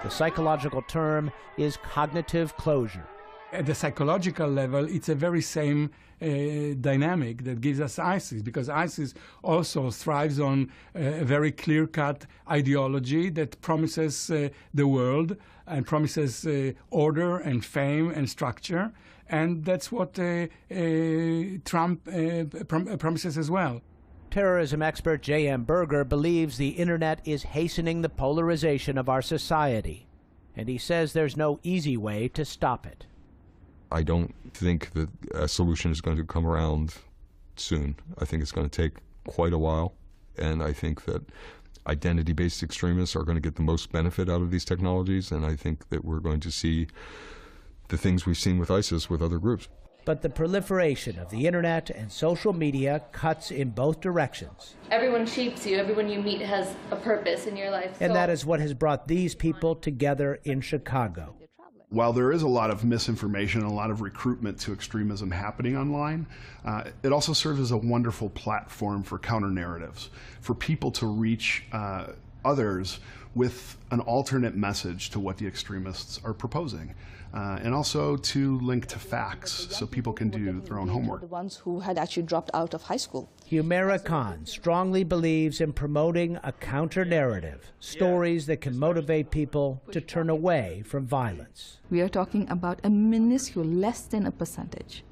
The psychological term is cognitive closure. At the psychological level, it's a very same dynamic that gives us ISIS, because ISIS also thrives on a very clear-cut ideology that promises the world and promises order and fame and structure, and that's what Trump promises as well. Terrorism expert J.M. Berger believes the internet is hastening the polarization of our society, and he says there's no easy way to stop it. I don't think that a solution is going to come around soon. I think it's going to take quite a while, and I think that identity-based extremists are going to get the most benefit out of these technologies, and I think that we're going to see the things we've seen with ISIS with other groups. But the proliferation of the internet and social media cuts in both directions. Everyone shapes you. Everyone you meet has a purpose in your life. And that is what has brought these people together in Chicago. While there is a lot of misinformation and a lot of recruitment to extremism happening online, it also serves as a wonderful platform for counter-narratives, for people to reach others with an alternate message to what the extremists are proposing, and also to link to facts so people can do their own homework. The ones who had actually dropped out of high school. Humaira Khan strongly believes in promoting a counter-narrative, stories that can motivate people to turn away from violence. We are talking about a minuscule, less than a percentage,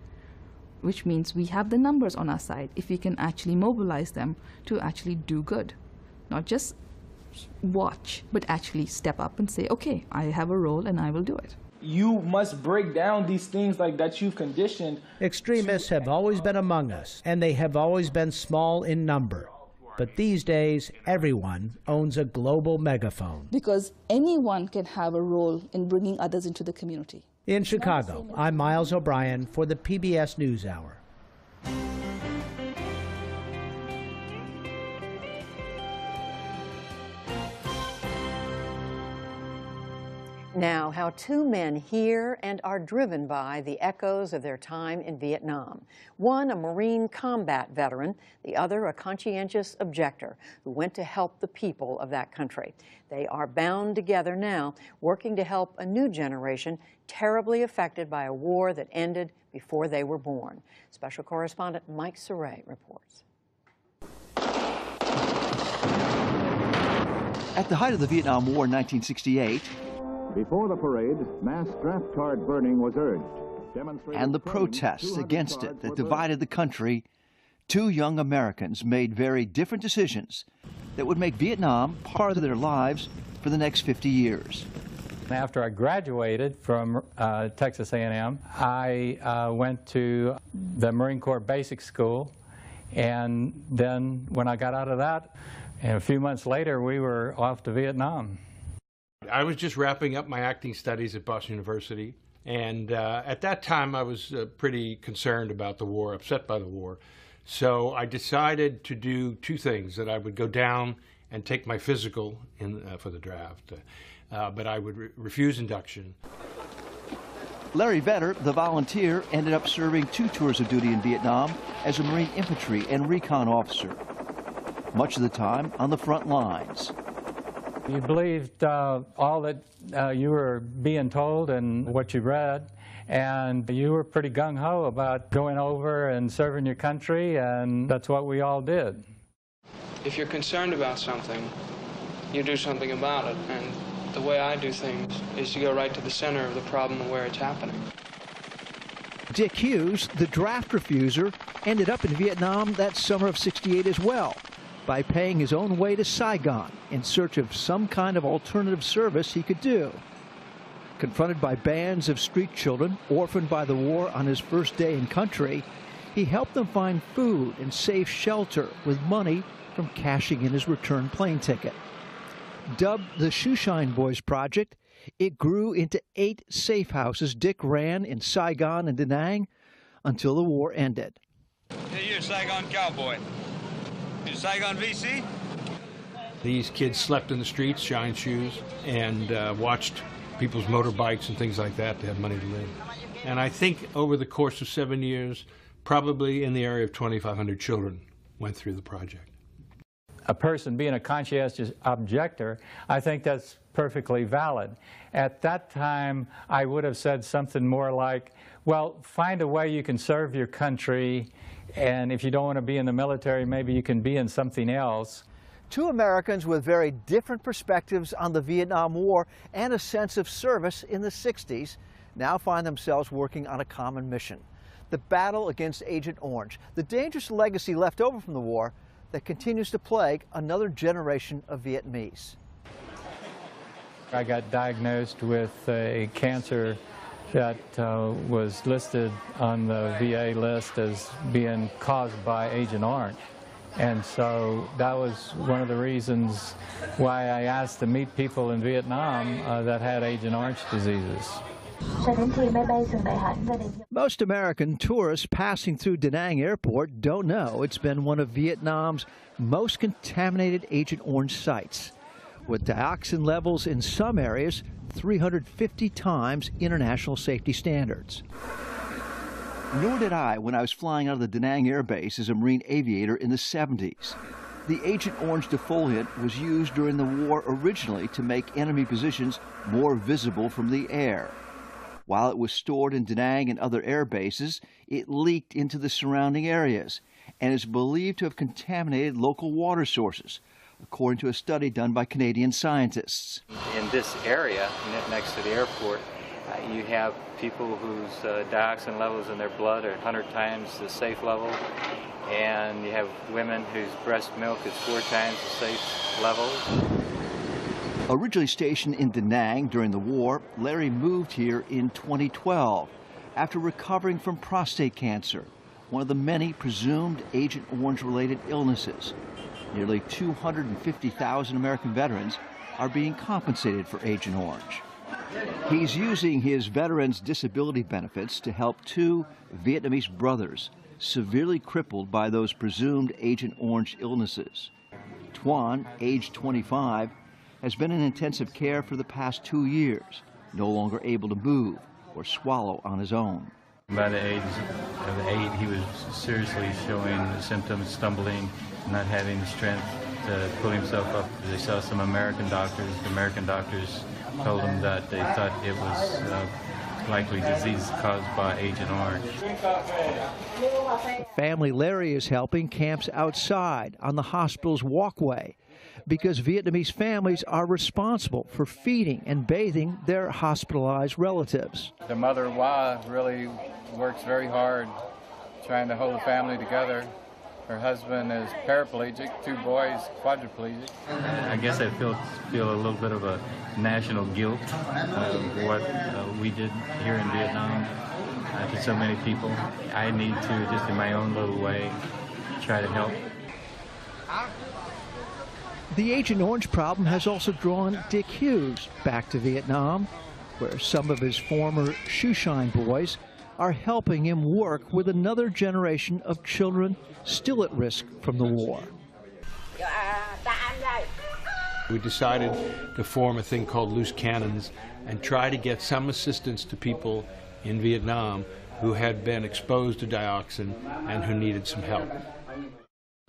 which means we have the numbers on our side if we can actually mobilize them to actually do good, not just watch, but actually step up and say, okay, I have a role and I will do it. You must break down these things like that you've conditioned. Extremists have always been among us, and they have always been small in number. But these days, everyone owns a global megaphone. Because anyone can have a role in bringing others into the community. In Chicago, I'm Miles O'Brien for the PBS NewsHour. Now, how two men hear and are driven by the echoes of their time in Vietnam. One, a Marine combat veteran, the other, a conscientious objector who went to help the people of that country. They are bound together now, working to help a new generation terribly affected by a war that ended before they were born. Special correspondent Mike Saray reports. At the height of the Vietnam War in 1968, before the parade, mass draft card burning was urged. And the protests against it that divided the country, two young Americans made very different decisions that would make Vietnam part of their lives for the next 50 years. After I graduated from Texas A&M, I went to the Marine Corps Basic School, and then when I got out of that, and a few months later, we were off to Vietnam. I was just wrapping up my acting studies at Boston University, and at that time I was pretty concerned about the war, upset by the war. So I decided to do two things, that I would go down and take my physical for the draft, but I would refuse induction. Larry Vetter, the volunteer, ended up serving 2 tours of duty in Vietnam as a Marine infantry and recon officer, much of the time on the front lines. You believed all that you were being told and what you read, and you were pretty gung-ho about going over and serving your country, and that's what we all did. If you're concerned about something, you do something about it, and the way I do things is to go right to the center of the problem and where it's happening. Dick Hughes, the draft refuser, ended up in Vietnam that summer of '68 as well, by paying his own way to Saigon in search of some kind of alternative service he could do. Confronted by bands of street children orphaned by the war on his first day in country, he helped them find food and safe shelter with money from cashing in his return plane ticket. Dubbed the Shoeshine Boys Project, it grew into 8 safe houses Dick ran in Saigon and Da Nang until the war ended. Hey, you're a Saigon cowboy. You Saigon VC? These kids slept in the streets, shined shoes, and watched people's motorbikes and things like that to have money to live. And I think over the course of 7 years, probably in the area of 2,500 children went through the project. a person being a conscientious objector, I think that's perfectly valid. At that time, I would have said something more like, well, find a way you can serve your country, and if you don't want to be in the military, maybe you can be in something else. Two Americans with very different perspectives on the Vietnam War and a sense of service in the 60s now find themselves working on a common mission. The battle against Agent Orange, the dangerous legacy left over from the war that continues to plague another generation of Vietnamese. I got diagnosed with a cancer that was listed on the VA list as being caused by Agent Orange. And so that was one of the reasons why I asked to meet people in Vietnam that had Agent Orange diseases. Most American tourists passing through Da Nang Airport don't know it's been one of Vietnam's most contaminated Agent Orange sites, with dioxin levels in some areas 350 times international safety standards. Nor did I when I was flying out of the Da Nang Air Base as a Marine aviator in the 70s. The Agent Orange defoliant was used during the war originally to make enemy positions more visible from the air. While it was stored in Da Nang and other air bases, it leaked into the surrounding areas and is believed to have contaminated local water sources, according to a study done by Canadian scientists. In this area, next to the airport, you have people whose dioxin levels in their blood are 100 times the safe level, and you have women whose breast milk is 4 times the safe level. Originally stationed in Da Nang during the war, Larry moved here in 2012 after recovering from prostate cancer, one of the many presumed Agent Orange-related illnesses. Nearly 250,000 American veterans are being compensated for Agent Orange. He's using his veterans' disability benefits to help 2 Vietnamese brothers severely crippled by those presumed Agent Orange illnesses. Tuan, age 25, has been in intensive care for the past 2 years, no longer able to move or swallow on his own. By the age of 8, he was seriously showing symptoms, stumbling, not having the strength to pull himself up. They saw some American doctors. The American doctors told him that they thought it was likely disease caused by Agent Orange. The family Larry is helping camps outside on the hospital's walkway because Vietnamese families are responsible for feeding and bathing their hospitalized relatives. The mother, Hoa, really works very hard trying to hold the family together. Her husband is paraplegic, 2 boys quadriplegic. I guess I feel a little bit of a national guilt of what we did here in Vietnam to so many people. I need to, just in my own little way, try to help. The Agent Orange problem has also drawn Dick Hughes back to Vietnam, where some of his former shoeshine boys are helping him work with another generation of children still at risk from the war. We decided to form a thing called Loose Cannons and try to get some assistance to people in Vietnam who had been exposed to dioxin and who needed some help.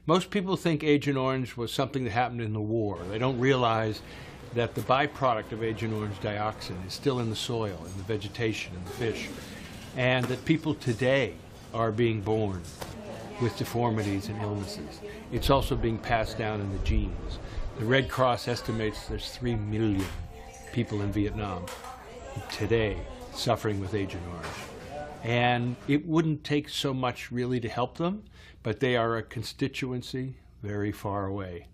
Most people think Agent Orange was something that happened in the war. They don't realize that the byproduct of Agent Orange, dioxin, is still in the soil, in the vegetation, in the fish, and that people today are being born with deformities and illnesses. It's also being passed down in the genes. The Red Cross estimates there's 3 million people in Vietnam today suffering with Agent Orange. And it wouldn't take so much really to help them, but they are a constituency very far away.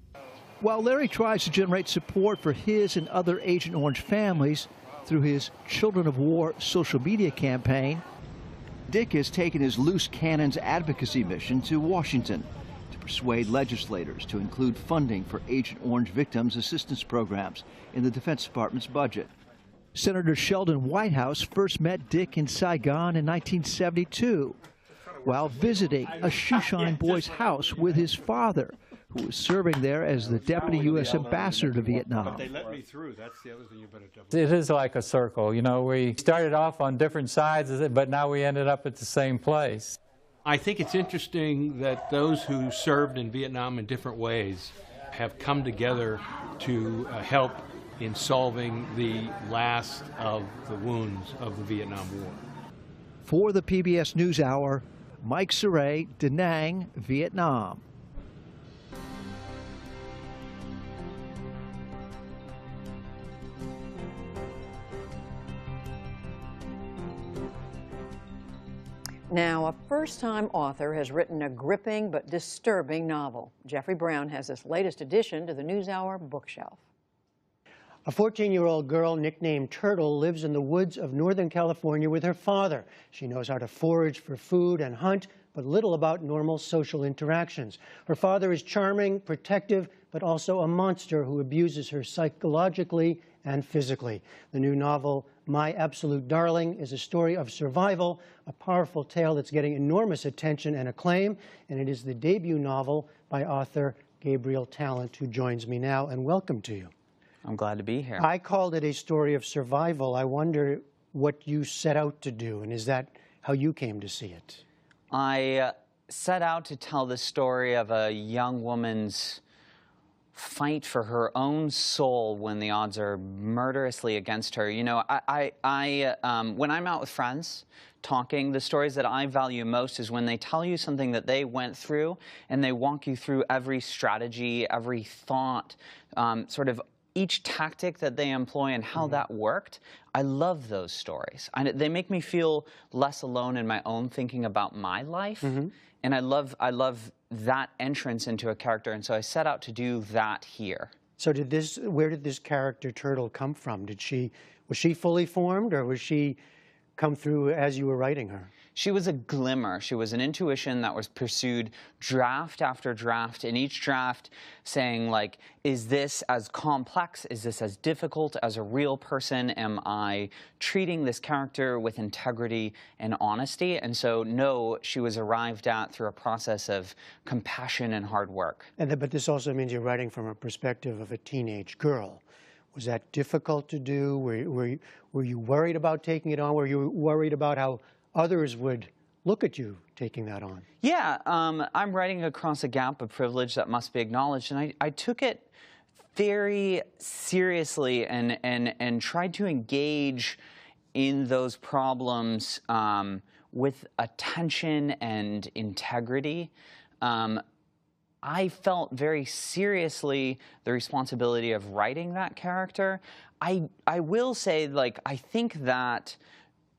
While Larry tries to generate support for his and other Agent Orange families through his Children of War social media campaign, Dick has taken his Loose Cannons advocacy mission to Washington to persuade legislators to include funding for Agent Orange victims' assistance programs in the Defense Department's budget. Senator Sheldon Whitehouse first met Dick in Saigon in 1972 while visiting a shoeshine boy's house with his father, who was serving there as the deputy U.S. ambassador to Vietnam. They let me through. That's the other thing you better double. It is like a circle. You know, we started off on different sides of it, but now we ended up at the same place. I think it's interesting that those who served in Vietnam in different ways have come together to help in solving the last of the wounds of the Vietnam War. For the PBS NewsHour, Mike Saray, Da Nang, Vietnam. Now, a first-time author has written a gripping but disturbing novel. Jeffrey Brown has this latest addition to the NewsHour bookshelf. A 14-year-old girl nicknamed Turtle lives in the woods of Northern California with her father. She knows how to forage for food and hunt, but little about normal social interactions. Her father is charming, protective, but also a monster who abuses her psychologically and physically. The new novel, My Absolute Darling, is a story of survival, a powerful tale that's getting enormous attention and acclaim, and it is the debut novel by author Gabriel Talent, who joins me now, and welcome to you. I'm glad to be here. I called it a story of survival. I wonder what you set out to do, and is that how you came to see it? I set out to tell the story of a young woman's fight for her own soul when the odds are murderously against her. You know, when I'm out with friends talking, the stories that I value most is when they tell you something that they went through and they walk you through every strategy, every thought, sort of each tactic that they employ and how that worked. I love those stories. They make me feel less alone in my own thinking about my life. And I love that entrance into a character, and so I set out to do that here. So where did this character Turtle come from? Was she fully formed, or was she come through as you were writing her? She was a glimmer. She was an intuition that was pursued draft after draft, in each draft saying, like, is this as complex? Is this as difficult as a real person? Am I treating this character with integrity and honesty? And so, no, she was arrived at through a process of compassion and hard work. But this also means you're writing from a perspective of a teenage girl. Was that difficult to do? Were you worried about taking it on? Were you worried about how others would look at you taking that on? Yeah, I'm writing across a gap of privilege that must be acknowledged, and I took it very seriously and tried to engage in those problems with attention and integrity. I felt very seriously the responsibility of writing that character. I will say, like, I think that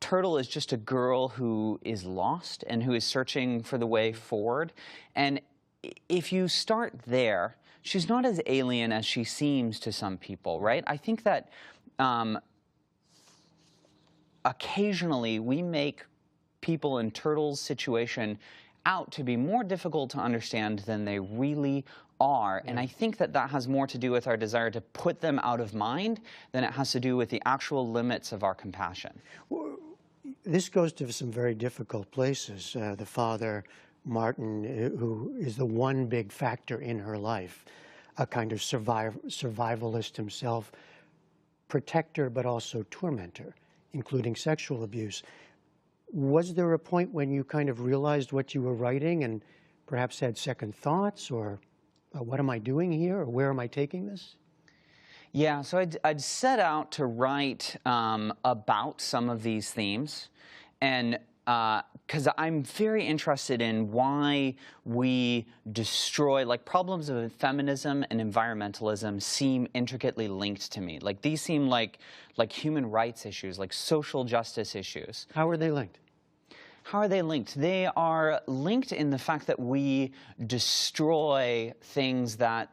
Turtle is just a girl who is lost and who is searching for the way forward. And if you start there, she's not as alien as she seems to some people, right? I think that occasionally we make people in Turtle's situation out to be more difficult to understand than they really are. And I think that that has more to do with our desire to put them out of mind than it has to do with the actual limits of our compassion. This goes to some very difficult places. The father, Martin, who is the one big factor in her life, a kind of survivalist himself, protector but also tormentor, including sexual abuse. Was there a point when you kind of realized what you were writing and perhaps had second thoughts, or what am I doing here, or where am I taking this? Yeah, so I'd set out to write about some of these themes, and because I'm very interested in why we destroy, like, problems of feminism and environmentalism seem intricately linked to me. Like, these seem like human rights issues, like social justice issues. How are they linked? How are they linked? They are linked in the fact that we destroy things that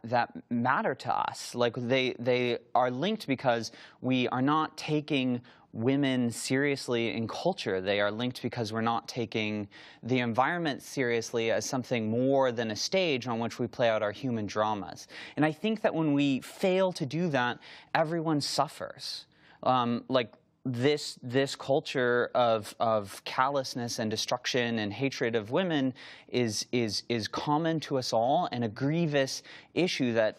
matter to us. Like, they are linked because we are not taking women seriously in culture. They are linked because we're not taking the environment seriously as something more than a stage on which we play out our human dramas. And I think that when we fail to do that, everyone suffers. Like, this culture of callousness and destruction and hatred of women is common to us all, and a grievous issue that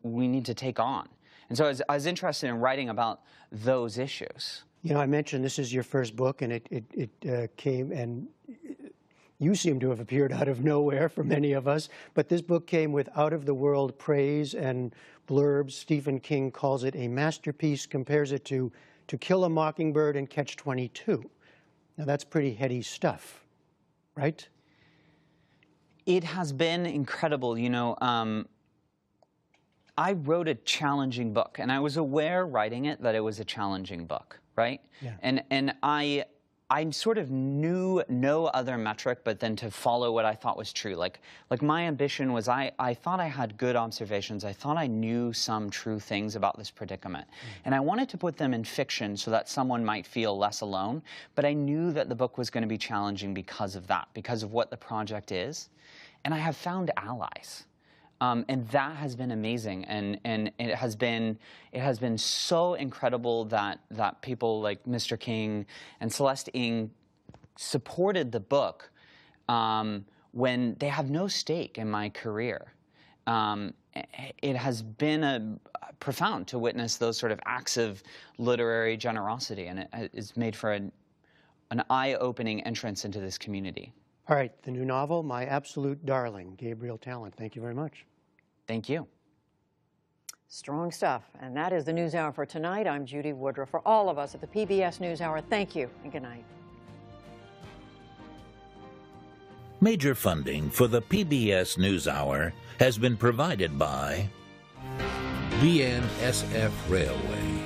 we need to take on. And so I was interested in writing about those issues. You know, I mentioned this is your first book, and it came, and You seem to have appeared out of nowhere for many of us, but this book came with out-of-the-world praise and blurbs. Stephen King calls it a masterpiece, compares it to To Kill a Mockingbird and Catch-22. Now, that's pretty heady stuff, right? It has been incredible. You know, I wrote a challenging book, and I was aware writing it that it was a challenging book, right? Yeah. And I sort of knew no other metric but then to follow what I thought was true. Like my ambition was I thought I had good observations. I thought I knew some true things about this predicament. And I wanted to put them in fiction so that someone might feel less alone. But I knew that the book was going to be challenging because of that, because of what the project is. And I have found allies. And that has been amazing, and it has been so incredible that people like Mr. King and Celeste Ng supported the book when they have no stake in my career. It has been profound to witness those sort of acts of literary generosity, and it's made for an eye-opening entrance into this community. All right, the new novel, My Absolute Darling, Gabriel Talent. Thank you very much. Thank you. Strong stuff. And that is the NewsHour for tonight. I'm Judy Woodruff. For all of us at the PBS NewsHour, thank you and good night. Major funding for the PBS NewsHour has been provided by BNSF Railway.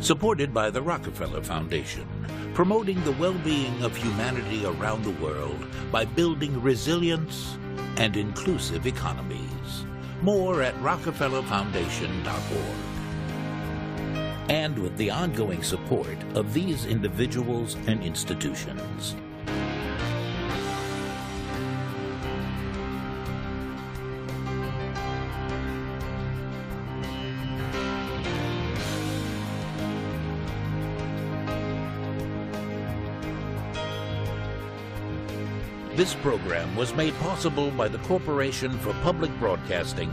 Supported by the Rockefeller Foundation, promoting the well-being of humanity around the world by building resilience and inclusive economies. More at rockefellerfoundation.org. And with the ongoing support of these individuals and institutions. This program was made possible by the Corporation for Public Broadcasting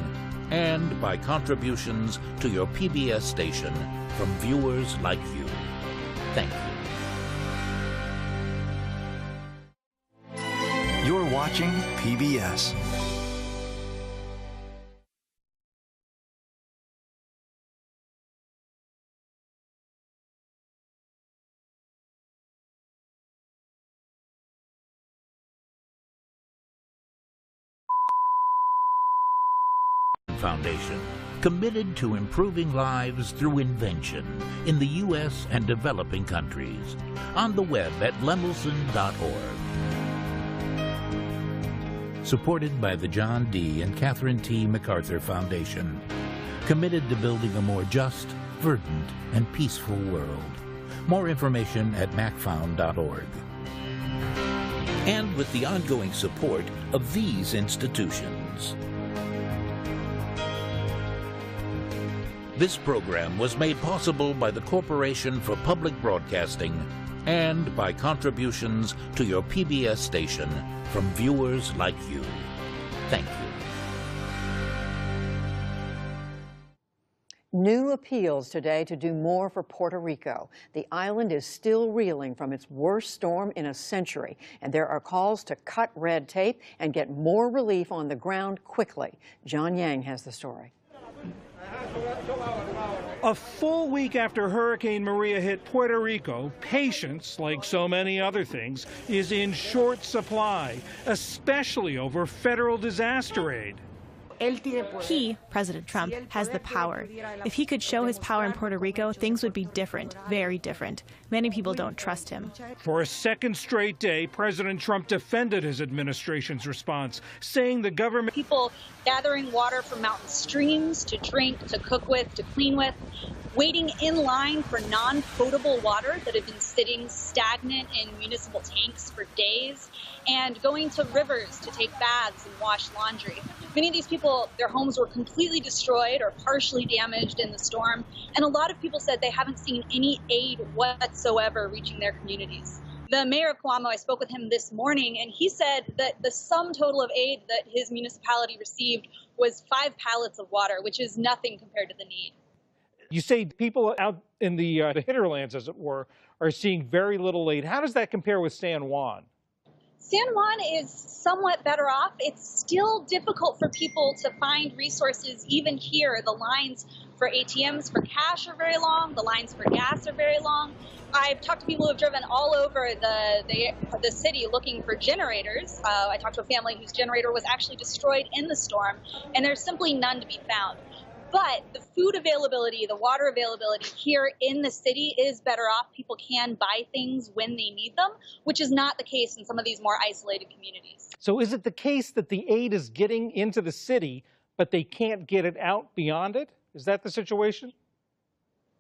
and by contributions to your PBS station from viewers like you. Thank you. You're watching PBS. Foundation, committed to improving lives through invention in the U.S. and developing countries. On the web at lemelson.org. Supported by the John D. and Catherine T. MacArthur Foundation, committed to building a more just, verdant, and peaceful world. More information at macfound.org. And with the ongoing support of these institutions. This program was made possible by the Corporation for Public Broadcasting and by contributions to your PBS station from viewers like you. Thank you. New appeals today to do more for Puerto Rico. The island is still reeling from its worst storm in a century, and there are calls to cut red tape and get more relief on the ground quickly. John Yang has the story. A full week after Hurricane Maria hit Puerto Rico, patience, like so many other things, is in short supply, especially over federal disaster aid. He, President Trump, has the power. If he could show his power in Puerto Rico, things would be different, very different. Many people don't trust him. For a second straight day, President Trump defended his administration's response, saying the government... People gathering water from mountain streams to drink, to cook with, to clean with, waiting in line for non-potable water that had been sitting stagnant in municipal tanks for days, and going to rivers to take baths and wash laundry. Many of these people, their homes were completely destroyed or partially damaged in the storm, and a lot of people said they haven't seen any aid whatsoever reaching their communities. The mayor of Coamo, I spoke with him this morning, and he said that the sum total of aid that his municipality received was 5 pallets of water, which is nothing compared to the need. You say people out in the hinterlands, as it were, are seeing very little aid. How does that compare with San Juan? San Juan is somewhat better off. It's still difficult for people to find resources even here. The lines for ATMs for cash are very long. The lines for gas are very long. I've talked to people who have driven all over the city looking for generators. I talked to a family whose generator was actually destroyed in the storm, and there's simply none to be found. But the food availability, the water availability here in the city is better off. People can buy things when they need them, which is not the case in some of these more isolated communities. So is it the case that the aid is getting into the city, but they can't get it out beyond it? Is that the situation?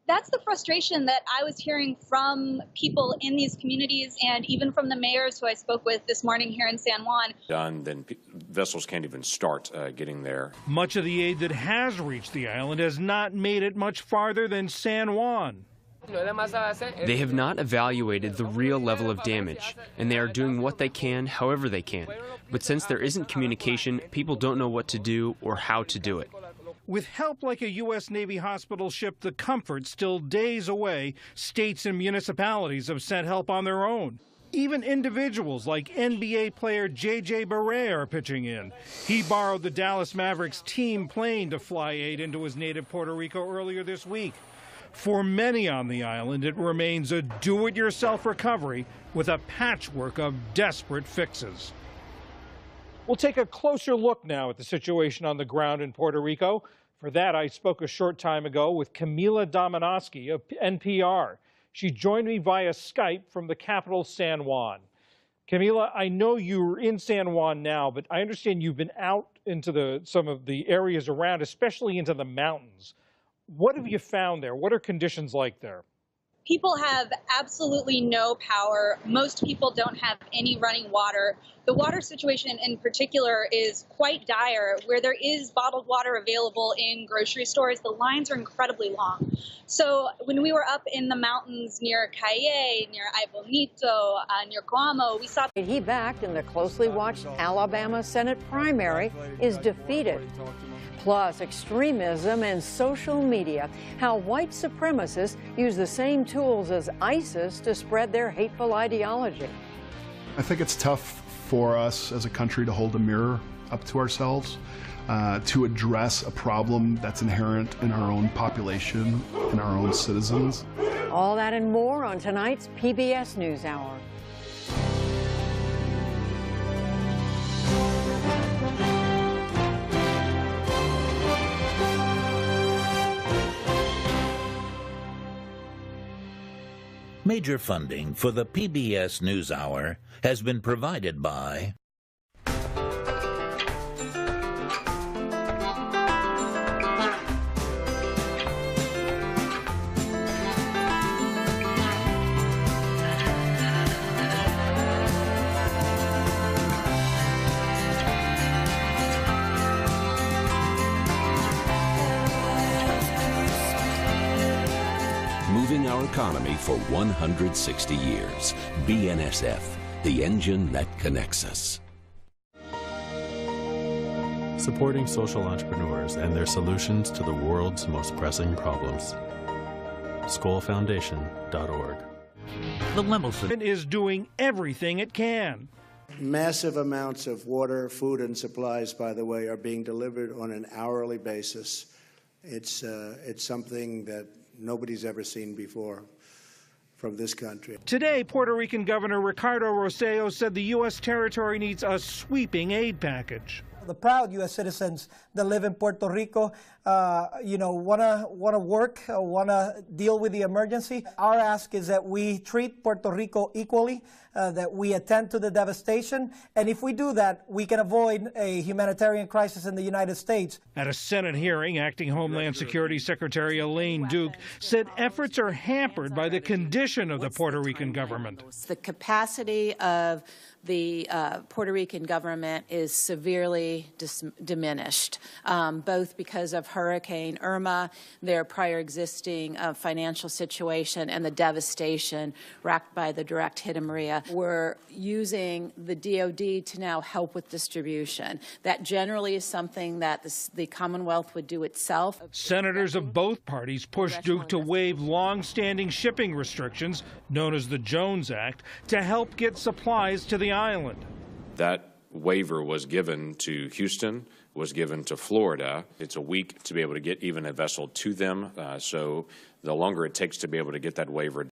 That's the frustration that I was hearing from people in these communities and even from the mayors who I spoke with this morning here in San Juan. Then vessels can't even start getting there. Much of the aid that has reached the island has not made it much farther than San Juan. They have not evaluated the real level of damage, and they are doing what they can, however they can. But since there isn't communication, people don't know what to do or how to do it. With help like a U.S. Navy hospital ship, the Comfort, still days away, states and municipalities have sent help on their own. Even individuals like NBA player J.J. Barea are pitching in. He borrowed the Dallas Mavericks team plane to fly aid into his native Puerto Rico earlier this week. For many on the island, it remains a do-it-yourself recovery with a patchwork of desperate fixes. We'll take a closer look now at the situation on the ground in Puerto Rico. For that, I spoke a short time ago with Camila Dominowski of NPR. She joined me via Skype from the capital, San Juan. Camila, I know you're in San Juan now, but I understand you've been out into some of the areas around, especially into the mountains. What have you found there? What are conditions like there? People have absolutely no power. Most people don't have any running water. The water situation in particular is quite dire. Where there is bottled water available in grocery stores, the lines are incredibly long. So when we were up in the mountains near Calle, near Ay Bonito, near Coamo, we saw... He backed in the closely watched Alabama Senate primary is defeated. Plus, extremism and social media, how white supremacists use the same tools as ISIS to spread their hateful ideology. I think it's tough for us as a country to hold a mirror up to ourselves, to address a problem that's inherent in our own population, in our own citizens. All that and more on tonight's PBS NewsHour. Major funding for the PBS NewsHour has been provided by moving our economy for 160 years. BNSF, the engine that connects us. Supporting social entrepreneurs and their solutions to the world's most pressing problems. SkollFoundation.org. The Lemelson is doing everything it can. Massive amounts of water, food, and supplies, by the way, are being delivered on an hourly basis. It's something that nobody's ever seen before from this country. Today, Puerto Rican Governor Ricardo Rosselló said the U.S. territory needs a sweeping aid package. The proud U.S. citizens that live in Puerto Rico, want to work, want to deal with the emergency. Our ask is that we treat Puerto Rico equally, that we attend to the devastation, and if we do that, we can avoid a humanitarian crisis in the United States. At a Senate hearing, Acting Homeland Security Secretary Elaine Duke said efforts are hampered by the condition of the Puerto Rican government. The capacity of the Puerto Rican government is severely diminished, both because of Hurricane Irma, their prior existing financial situation, and the devastation wreaked by the direct hit of Maria. We're using the DOD to now help with distribution. That generally is something that the Commonwealth would do itself. Senators of both parties pushed Duke to waive long-standing shipping restrictions, known as the Jones Act, to help get supplies to the island. That waiver was given to Houston, was given to Florida. It's a week to be able to get even a vessel to them, so the longer it takes to be able to get that waiver